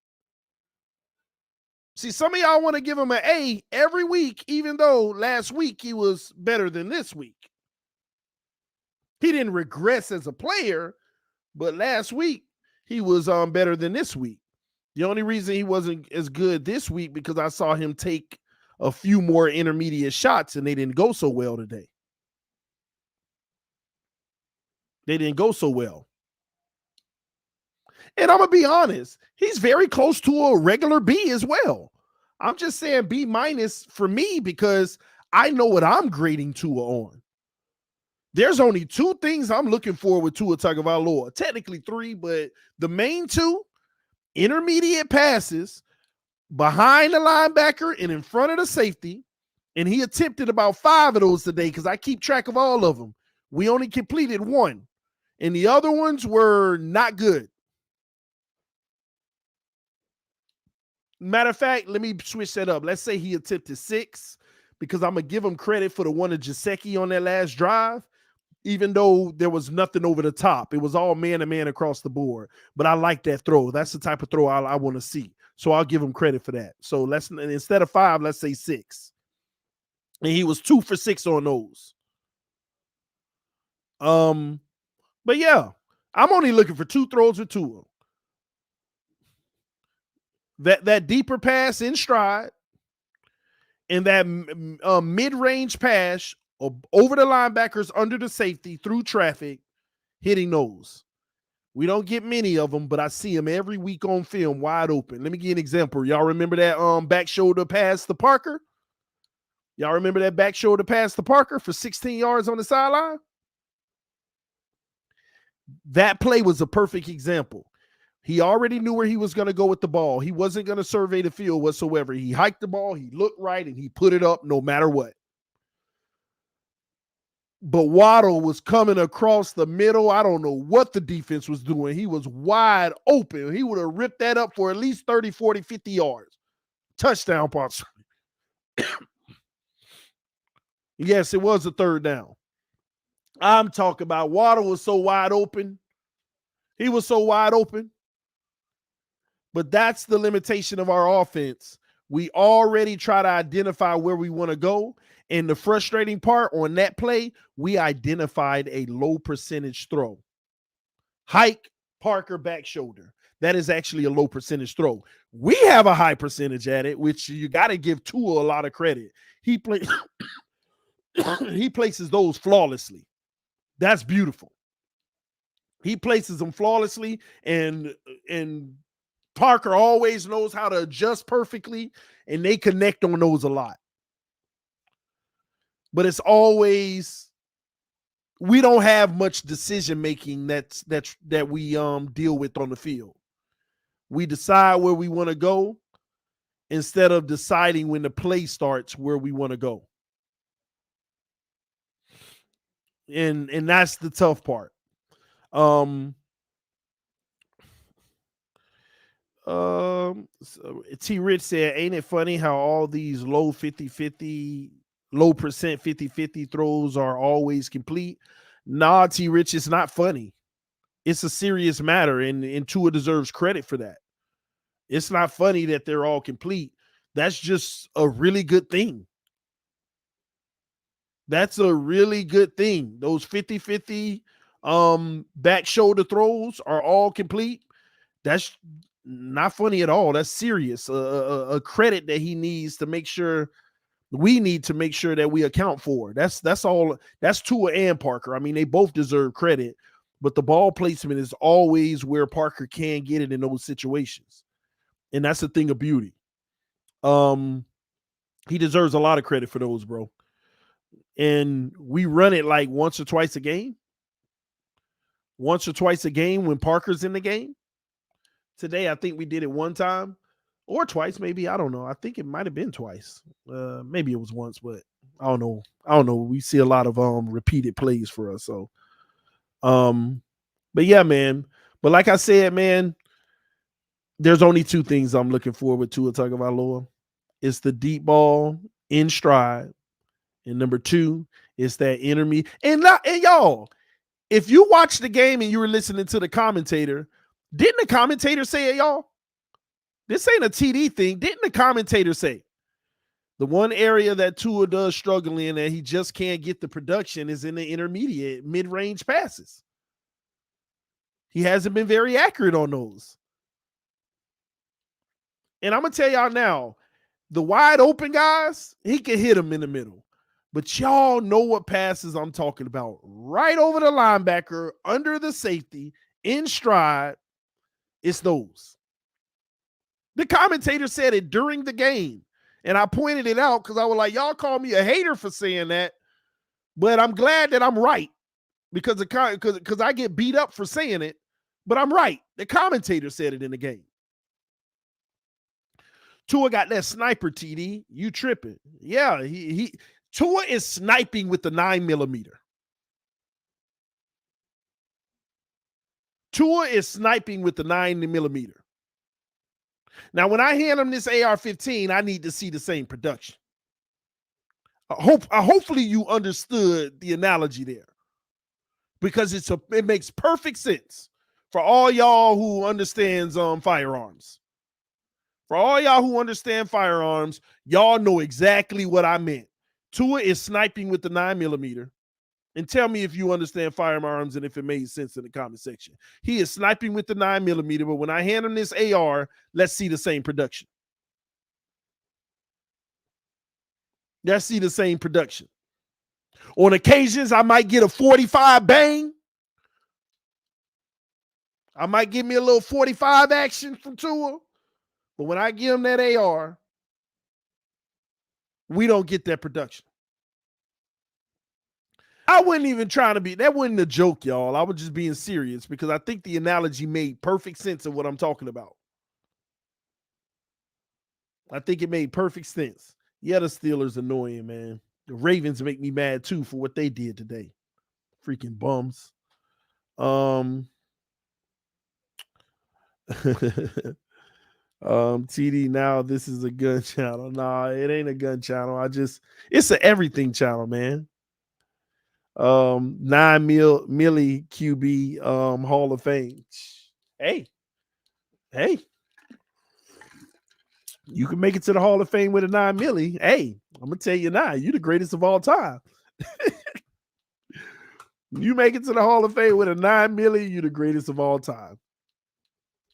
See, some of y'all want to give him an A every week, even though last week he was better than this week. He didn't regress as a player, but last week he was better than this week. The only reason he wasn't as good this week because I saw him take a few more intermediate shots and they didn't go so well today. They didn't go so well. And I'm going to be honest, he's very close to a regular B as well. I'm just saying B- for me because I know what I'm grading Tua on. There's only 2 things I'm looking for with Tua Tagovailoa. Technically 3, but the main 2, intermediate passes behind the linebacker and in front of the safety. And he attempted about 5 of those today because I keep track of all of them. We only completed 1. And the other ones were not good. Matter of fact, let me switch that up. Let's say he attempted 6 because I'm going to give him credit for the one of Gesicki on that last drive, even though there was nothing over the top. It was all man-to-man across the board. But I like that throw. That's the type of throw I want to see. So I'll give him credit for that. So instead of 5, let's say 6. And he was 2 for 6 on those. But yeah, I'm only looking for 2 throws with Tua. That deeper pass in stride and that mid-range pass over the linebackers, under the safety, through traffic, hitting those. We don't get many of them, but I see them every week on film wide open. Let me give you an example. Y'all remember that back shoulder pass to Parker? Y'all remember that back shoulder pass to Parker for 16 yards on the sideline? That play was a perfect example. He already knew where he was going to go with the ball. He wasn't going to survey the field whatsoever. He hiked the ball, he looked right, and he put it up no matter what. But Waddle was coming across the middle. I don't know what the defense was doing. He was wide open. He would have ripped that up for at least 30, 40, 50 yards. Touchdown possibly. Yes, it was a third down. I'm talking about Waddle was so wide open. He was so wide open. But that's the limitation of our offense. We already try to identify where we want to go. And the frustrating part on that play, we identified a low percentage throw. Hike, Parker, back shoulder. That is actually a low percentage throw. We have a high percentage at it, which you got to give Tua a lot of credit. He places those flawlessly. That's beautiful. He places them flawlessly, and Parker always knows how to adjust perfectly, and they connect on those a lot. But it's always, we don't have much decision making that we deal with on the field. We decide where we want to go instead of deciding when the play starts where we want to go. And that's the tough part. T Rich said, ain't it funny how all these low 50-50, low percent 50-50 throws are always complete? Nah, T Rich, it's not funny. It's a serious matter, and Tua deserves credit for that. It's not funny that they're all complete. That's just a really good thing. That's a really good thing. Those 50-50 back shoulder throws are all complete. That's not funny at all. That's serious. A credit that he needs to make sure, we need to make sure that we account for. That's all. That's Tua and Parker. I mean, they both deserve credit, but the ball placement is always where Parker can get it in those situations. And that's a thing of beauty. He deserves a lot of credit for those, bro. And we run it like once or twice a game. Once or twice a game when Parker's in the game. Today, I think we did it one time or twice, maybe. I don't know. I think it might have been twice. Maybe it was once, but I don't know. We see a lot of repeated plays for us. So, but yeah, man. But like I said, man, there's only two things I'm looking for with Tua Tagovailoa. It's the deep ball in stride. And number two is that intermediate. And y'all, if you watch the game and you were listening to the commentator, didn't the commentator say it, y'all? This ain't a TD thing. Didn't the commentator say the one area that Tua does struggle in and he just can't get the production is in the intermediate mid-range passes? He hasn't been very accurate on those. And I'm going to tell y'all now, the wide open guys, he can hit them in the middle. But y'all know what passes I'm talking about. Right over the linebacker, under the safety, in stride. It's those. The commentator said it during the game. And I pointed it out because I was like, y'all call me a hater for saying that. But I'm glad that I'm right. Because I get beat up for saying it. But I'm right. The commentator said it in the game. Tua got that sniper, TD. You tripping. Yeah, Tua is sniping with the 9mm. Tua is sniping with the 9mm. Now, when I hand him this AR-15, I need to see the same production. Hopefully you understood the analogy there, because it makes perfect sense for all y'all who understands firearms. For all y'all who understand firearms, y'all know exactly what I meant. Tua is sniping with the 9mm. And tell me if you understand firearms and if it made sense in the comment section. He is sniping with the 9mm, but when I hand him this AR, let's see the same production. Let's see the same production. On occasions, I might get a 45 bang. I might give me a little 45 action from Tua. But when I give him that AR, we don't get that production. I wasn't even trying to be, that wasn't a joke, y'all. I was just being serious because I think the analogy made perfect sense of what I'm talking about. I think it made perfect sense. Yeah, the Steelers annoying, man. The Ravens make me mad too for what they did today. Freaking bums. TD, now this is a gun channel. Nah, it ain't a gun channel. It's an everything channel, man. 9 milli QB Hall of Fame. Hey, you can make it to the Hall of Fame with a 9 milli. Hey, I'm gonna tell you now, you the greatest of all time. You make it to the Hall of Fame with a 9 milli, you the greatest of all time.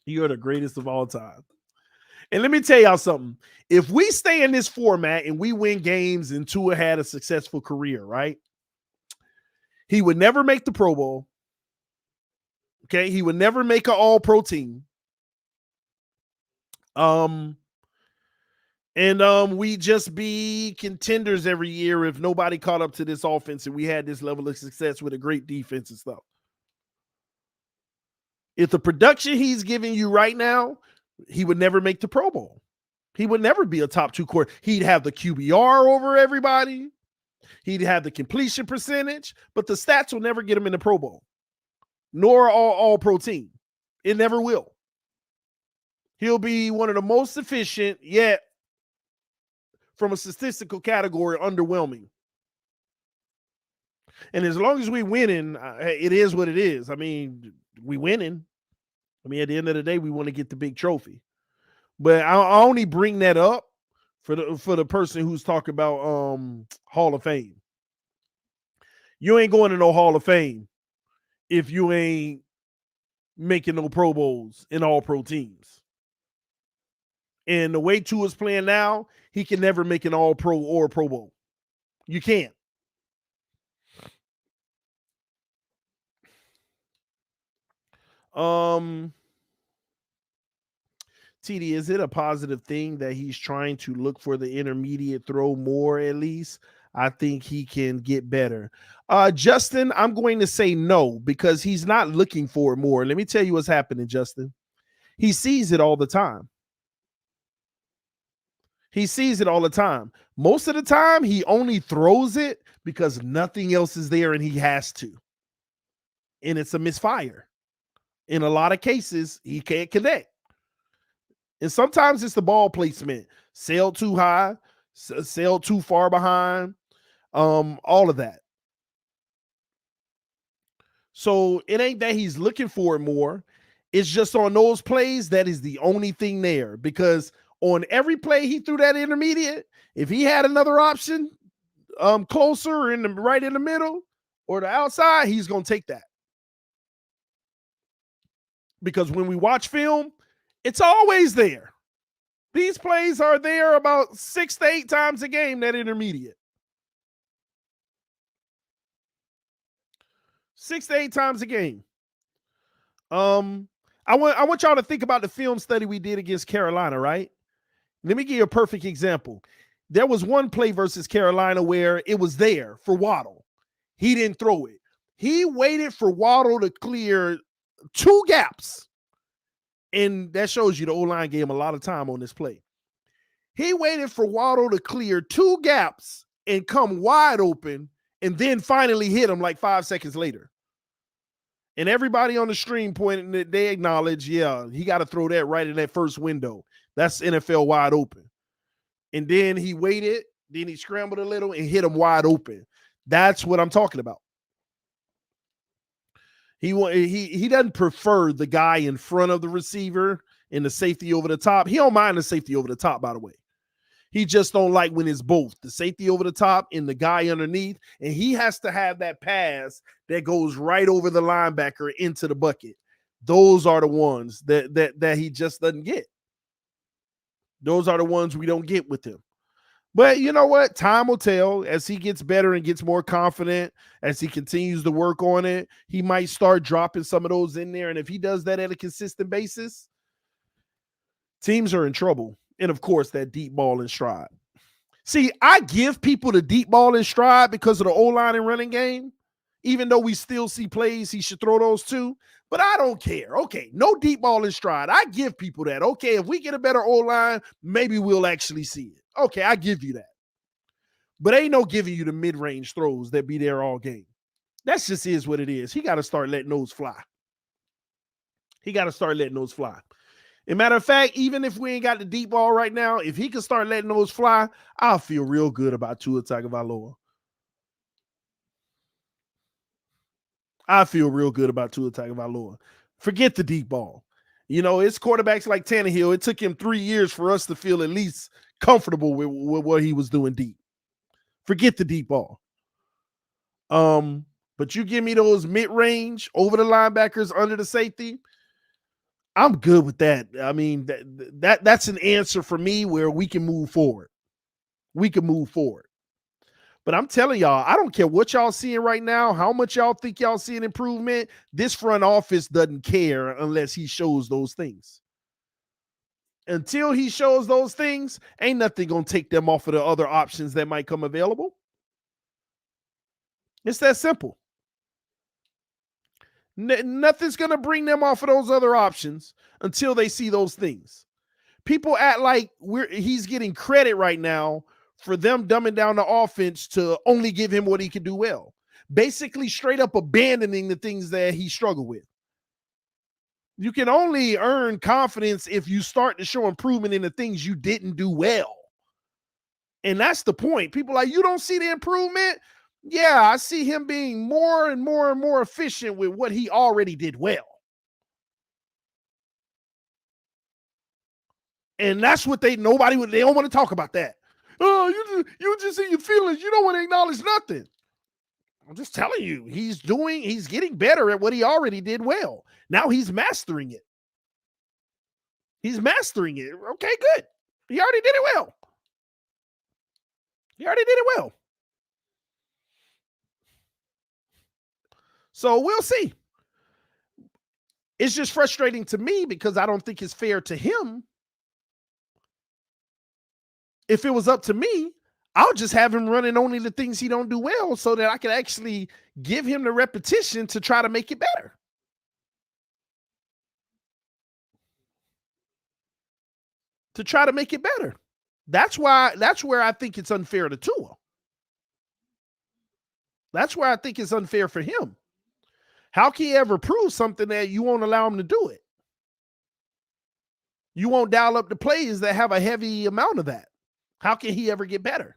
You're the greatest of all time. And let me tell y'all something. If we stay in this format and we win games and Tua had a successful career, right? He would never make the Pro Bowl. Okay, he would never make an all-pro team. We just be contenders every year if nobody caught up to this offense and we had this level of success with a great defense and stuff. If the production he's giving you right now, he would never make the Pro Bowl. He would never be a top 2 quarter. He'd have the QBR over everybody. He'd have the completion percentage, but the stats will never get him in the Pro Bowl, nor all-pro team. It never will. He'll be one of the most efficient, yet from a statistical category, underwhelming. And as long as we winning, it is what it is. I mean, we winning. I mean, at the end of the day, we want to get the big trophy. But I only bring that up for the person who's talking about Hall of Fame. You ain't going to no Hall of Fame if you ain't making no Pro Bowls in all pro teams. And the way Tua's playing now, he can never make an all pro or a Pro Bowl. You can't. TD, is it a positive thing that he's trying to look for the intermediate throw more at least? I think he can get better. Justin, I'm going to say no because he's not looking for it more. Let me tell you what's happening, Justin. He sees it all the time. He sees it all the time. Most of the time, he only throws it because nothing else is there and he has to. And it's a misfire. In a lot of cases, he can't connect. And sometimes it's the ball placement. Sail too high, sail too far behind, all of that. So it ain't that he's looking for it more. It's just on those plays, that is the only thing there. Because on every play he threw that intermediate, if he had another option closer right in the middle or the outside, he's going to take that. Because when we watch film, it's always there. These plays are there about 6 to 8 times a game, that intermediate. 6 to 8 times a game. I want y'all to think about the film study we did against Carolina, right? Let me give you a perfect example. There was one play versus Carolina where it was there for Waddle. He didn't throw it. He waited for Waddle to clear 2 gaps. And that shows you the O-line gave him a lot of time on this play. He waited for Waddle to clear 2 gaps and come wide open and then finally hit him like 5 seconds later. And everybody on the stream pointed that they acknowledge, yeah, he got to throw that right in that first window. That's NFL wide open. And then he waited, then he scrambled a little and hit him wide open. That's what I'm talking about. He doesn't prefer the guy in front of the receiver and the safety over the top. He don't mind the safety over the top, by the way. He just don't like when it's both the safety over the top and the guy underneath, and he has to have that pass that goes right over the linebacker into the bucket. Those are the ones that he just doesn't get. Those are the ones we don't get with him. But you know what? Time will tell. As he gets better and gets more confident, as he continues to work on it, he might start dropping some of those in there. And if he does that at a consistent basis, teams are in trouble. And of course, that deep ball in stride. See, I give people the deep ball in stride because of the O-line and running game, even though we still see plays he should throw those too. But I don't care. Okay, no deep ball in stride. I give people that. Okay, if we get a better O-line, maybe we'll actually see it. Okay, I give you that. But ain't no giving you the mid-range throws that be there all game. That's just is what it is. He got to start letting those fly. As a matter of fact, even if we ain't got the deep ball right now, if he can start letting those fly, I'll feel real good about Tua Tagovailoa. Forget the deep ball. You know, it's quarterbacks like Tannehill. It took him 3 years for us to feel at least comfortable with what he was doing deep. Forget the deep ball. But you give me those mid-range over the linebackers under the safety, I'm good with that. I mean, that's an answer for me where we can move forward. But I'm telling y'all, I don't care what y'all seeing right now, how much y'all think y'all seeing improvement. This front office doesn't care unless he shows those things. Until he shows those things, ain't nothing going to take them off of the other options that might come available. It's that simple. Nothing's going to bring them off of those other options until they see those things. People act like he's getting credit right now for them dumbing down the offense to only give him what he can do well. Basically straight up abandoning the things that he struggled with. You can only earn confidence if you start to show improvement in the things you didn't do well. And that's the point. People are like, you don't see the improvement? Yeah, I see him being more and more and more efficient with what he already did well. And that's what they don't want to talk about that. Oh, you just in your feelings. You don't want to acknowledge nothing. I'm just telling you, he's getting better at what he already did well. Now he's mastering it. Okay, good. He already did it well. So we'll see. It's just frustrating to me because I don't think it's fair to him. If it was up to me, I'll just have him running only the things he don't do well so that I can actually give him the repetition to try to make it better. That's where I think it's unfair to Tua. That's where I think it's unfair for him. How can he ever prove something that you won't allow him to do it? You won't dial up the plays that have a heavy amount of that. How can he ever get better?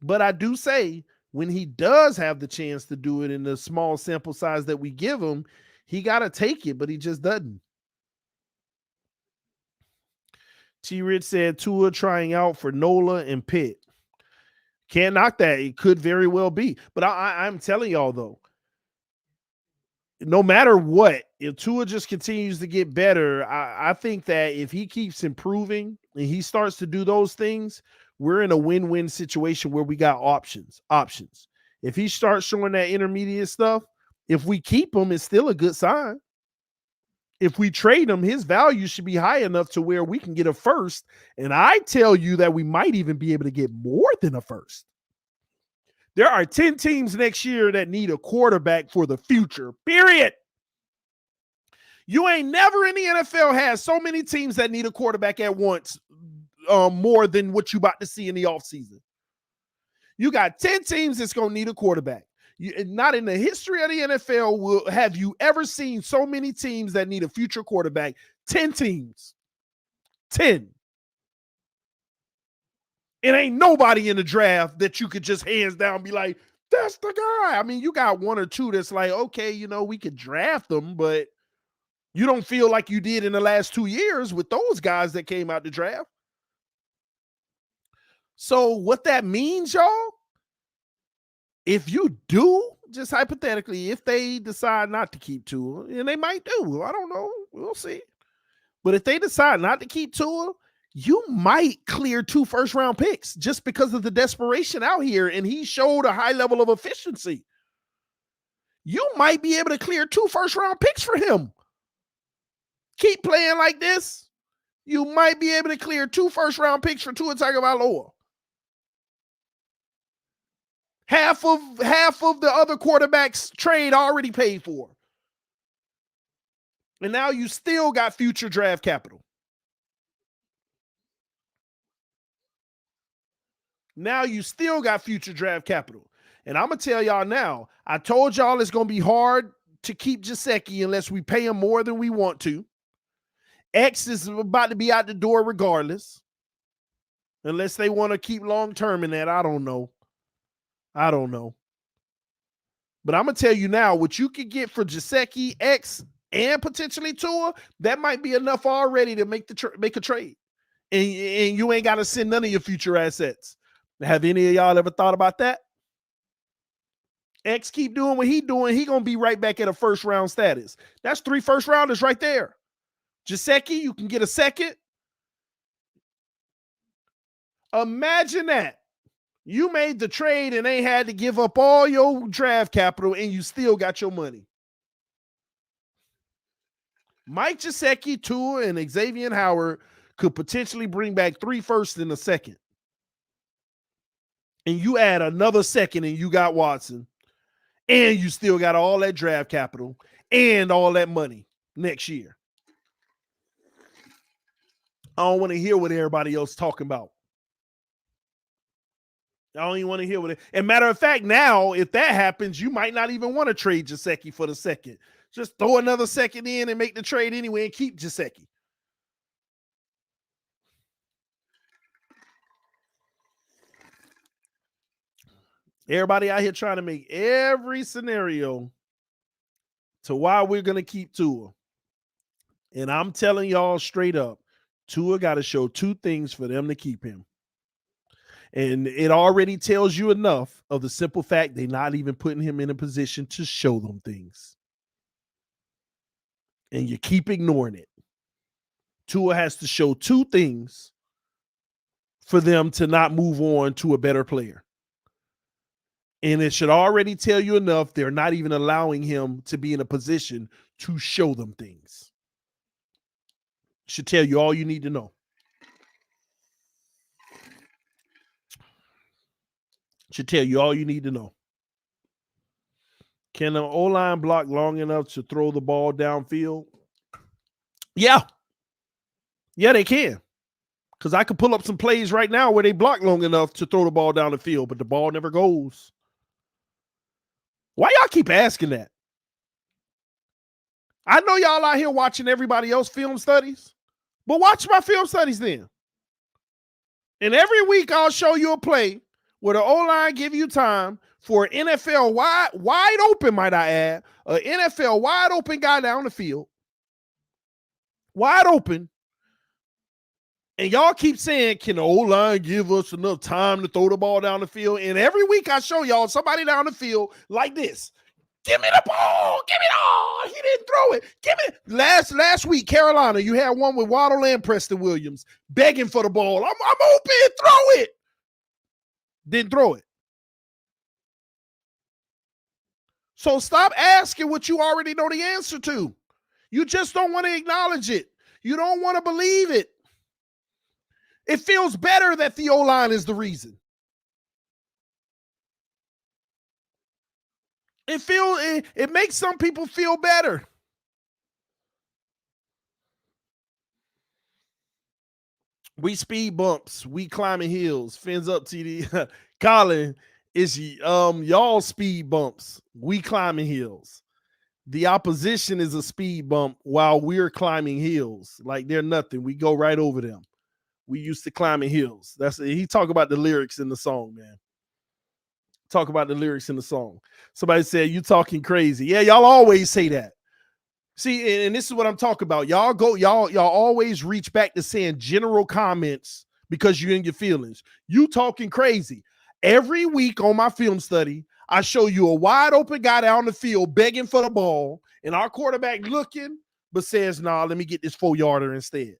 But I do say when he does have the chance to do it in the small sample size that we give him, he got to take it, but he just doesn't. T-Rich said Tua trying out for Nola and Pitt. Can't knock that. It could very well be. But I'm telling y'all, though, no matter what, if Tua just continues to get better, I think that if he keeps improving and he starts to do those things, we're in a win-win situation where we got options. If he starts showing that intermediate stuff, if we keep him, it's still a good sign. If we trade him, his value should be high enough to where we can get a first. And I tell you that we might even be able to get more than a first. There are 10 teams next year that need a quarterback for the future, period. You ain't never in the NFL had so many teams that need a quarterback at once, more than what you about to see in the offseason. You got 10 teams that's going to need a quarterback. Not in the history of the NFL have you ever seen so many teams that need a future quarterback. 10 teams. 10. It ain't nobody in the draft that you could just hands down be like, that's the guy. I mean, you got one or two that's like, okay, we could draft them, but You don't feel like you did in the last 2 years with those guys that came out the draft. So what that means, y'all, if you do, just hypothetically, if they decide not to keep Tua, and they might do, I don't know, we'll see. But if they decide not to keep Tua, you might clear 2 first-round picks just because of the desperation out here, and he showed a high level of efficiency. You might be able to clear 2 first-round picks for him. Keep playing like this, you might be able to clear 2 first-round picks for Tua Tagovailoa. Half of the other quarterbacks trade already paid for. And now you still got future draft capital. Now you still got future draft capital. And I'm going to tell y'all now, I told y'all it's going to be hard to keep Gesicki unless we pay him more than we want to. X is about to be out the door regardless. Unless they want to keep long-term in that. I don't know. But I'm going to tell you now, what you could get for Gesicki, X, and potentially Tua, that might be enough already to make a trade. And you ain't got to send none of your future assets. Have any of y'all ever thought about that? X keep doing what he doing, he going to be right back at a first-round status. That's 3 first-rounders right there. Gesicki, you can get a second. Imagine that. You made the trade and ain't had to give up all your draft capital and you still got your money. Mike Gesicki, Tua, and Xavier Howard could potentially bring back 3 firsts in a second. And you add another second and you got Watson. And you still got all that draft capital and all that money next year. I don't want to hear what everybody else talking about. I don't even want to hear what it. And matter of fact, now, if that happens, you might not even want to trade Gesicki for the second. Just throw another second in and make the trade anyway and keep Gesicki. Everybody out here trying to make every scenario to why we're going to keep Tua. And I'm telling y'all straight up, Tua got to show 2 things for them to keep him. And it already tells you enough of the simple fact they're not even putting him in a position to show them things. And you keep ignoring it. Tua has to show 2 things for them to not move on to a better player. And it should already tell you enough they're not even allowing him to be in a position to show them things. Should tell you all you need to know. Should tell you all you need to know. Can an O-line block long enough to throw the ball downfield? Yeah. Yeah, they can. Because I could pull up some plays right now where they block long enough to throw the ball down the field, but the ball never goes. Why y'all keep asking that? I know y'all out here watching everybody else film studies, but watch my film studies then. And every week I'll show you a play where the O-line give you time for an NFL wide open, might I add, an NFL wide open guy down the field, wide open. And y'all keep saying, can the O-line give us enough time to throw the ball down the field? And every week I show y'all somebody down the field like this. Give me the ball. Give me the ball. He didn't throw it. Give me. Last week, Carolina, you had one with Waddle and Preston Williams begging for the ball. I'm open. Throw it. Didn't throw it. So stop asking what you already know the answer to. You just don't want to acknowledge it. You don't want to believe it. It feels better that the O-line is the reason. It makes some people feel better. We speed bumps, we climbing hills. Fins up, TD. Colin, it's y'all speed bumps. We climbing hills. The opposition is a speed bump while we're climbing hills. Like they're nothing. We go right over them. We used to climbing hills. He talk about the lyrics in the song, man. Talk about the lyrics in the song. Somebody said, you talking crazy. Yeah, y'all always say that. See, and this is what I'm talking about. Y'all always reach back to saying general comments because you're in your feelings. You talking crazy. Every week on my film study, I show you a wide open guy down the field begging for the ball, and our quarterback looking, but says, nah, let me get this 4-yarder instead.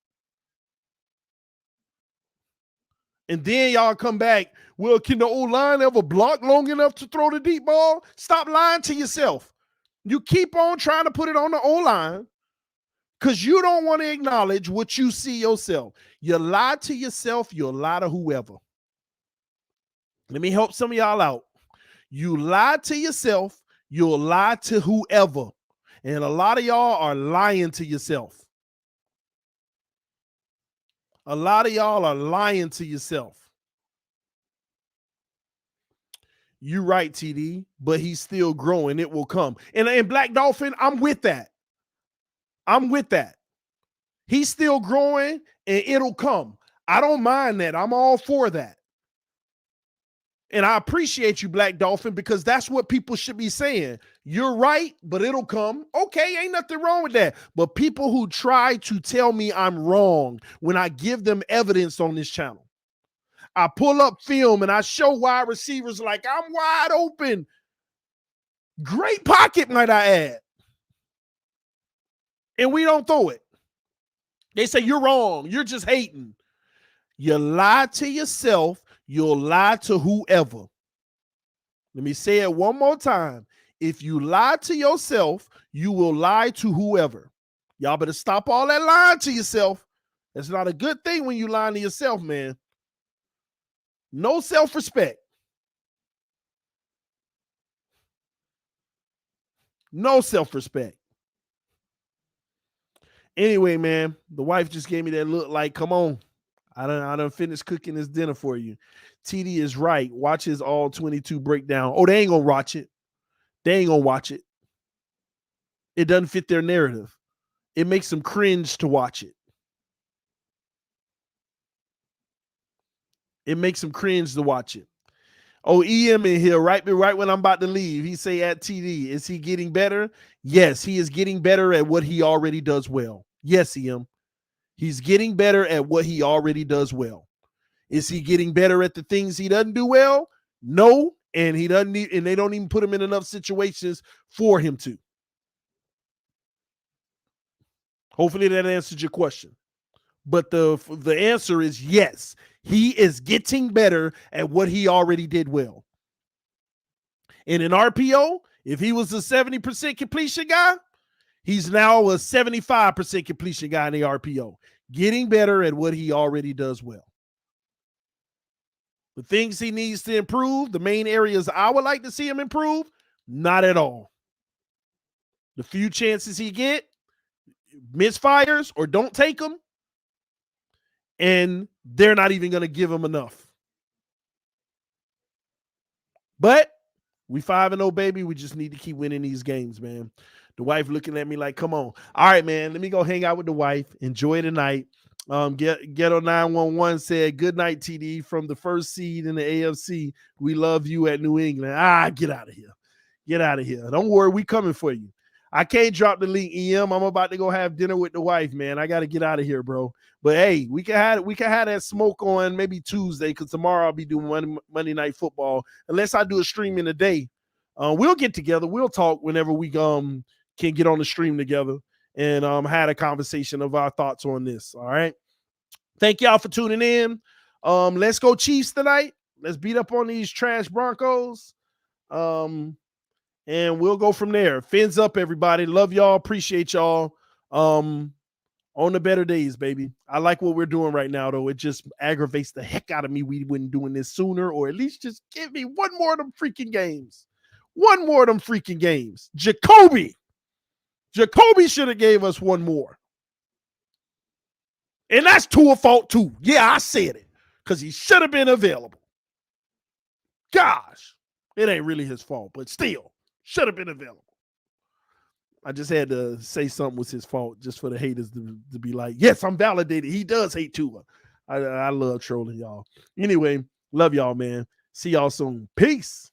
And then y'all come back, well, can the O-line ever block long enough to throw the deep ball? Stop lying to yourself. You keep on trying to put it on the O-line because you don't want to acknowledge what you see yourself. You lie to yourself, you'll lie to whoever. Let me help some of y'all out. You lie to yourself, you'll lie to whoever. And a lot of y'all are lying to yourself. A lot of y'all are lying to yourself. You're right, TD, but he's still growing. It will come. And Black Dolphin, I'm with that. I'm with that. He's still growing and it'll come. I don't mind that. I'm all for that. And I appreciate you, Black Dolphin, because that's what people should be saying. You're right, but it'll come. Okay, ain't nothing wrong with that. But people who try to tell me I'm wrong when I give them evidence on this channel, I pull up film and I show wide receivers like I'm wide open. Great pocket, might I add. And we don't throw it. They say you're wrong. You're just hating. You lie to yourself. You'll lie to whoever. Let me say it one more time. If you lie to yourself, you will lie to whoever. Y'all better stop all that lying to yourself. That's not a good thing when you lying to yourself, man. No self-respect. No self-respect. Anyway, man, the wife just gave me that look like, come on. I done finished cooking this dinner for you. TD is right. Watch his all 22 breakdown. Oh, they ain't gonna watch it. They ain't gonna watch it. It doesn't fit their narrative. It makes them cringe to watch it. It makes them cringe to watch it. Oh, EM in here, right when I'm about to leave. He say at TD, is he getting better? Yes, he is getting better at what he already does well. Yes, EM. He's getting better at what he already does well. Is he getting better at the things he doesn't do well? No, and he doesn't need, and they don't even put him in enough situations for him to. Hopefully that answered your question. But the answer is yes. He is getting better at what he already did well. And in RPO, if he was a 70% completion guy, he's now a 75% completion guy in the RPO. Getting better at what he already does well. The things he needs to improve, the main areas I would like to see him improve, not at all. The few chances he get, misfires or don't take them, and they're not even going to give him enough. But we 5-0, baby. We just need to keep winning these games, man. The wife looking at me like, come on. All right, man, let me go hang out with the wife. Enjoy the night. Ghetto 911 said, good night, TD, from the first seed in the AFC. We love you at New England. Get out of here. Get out of here. Don't worry, we coming for you. I can't drop the link, EM. I'm about to go have dinner with the wife, man. I got to get out of here, bro. But hey, we can have that smoke on maybe Tuesday, because tomorrow I'll be doing Monday Night Football. Unless I do a stream in the day. We'll get together. We'll talk whenever we can get on the stream together and had a conversation of our thoughts on this. All right. Thank y'all for tuning in. Let's go Chiefs tonight. Let's beat up on these trash Broncos. And we'll go from there. Fins up, everybody. Love y'all. Appreciate y'all. On the better days, baby. I like what we're doing right now, though. It just aggravates the heck out of me. We wouldn't doing this sooner, or at least just give me one more of them freaking games. One more of them freaking games. Jacoby should have gave us one more. And that's Tua fault too. Yeah, I said it. Because he should have been available. Gosh. It ain't really his fault, but still. Should have been available. I just had to say something was his fault just for the haters to be like, yes, I'm validated. He does hate Tua. I love trolling y'all. Anyway, love y'all, man. See y'all soon. Peace.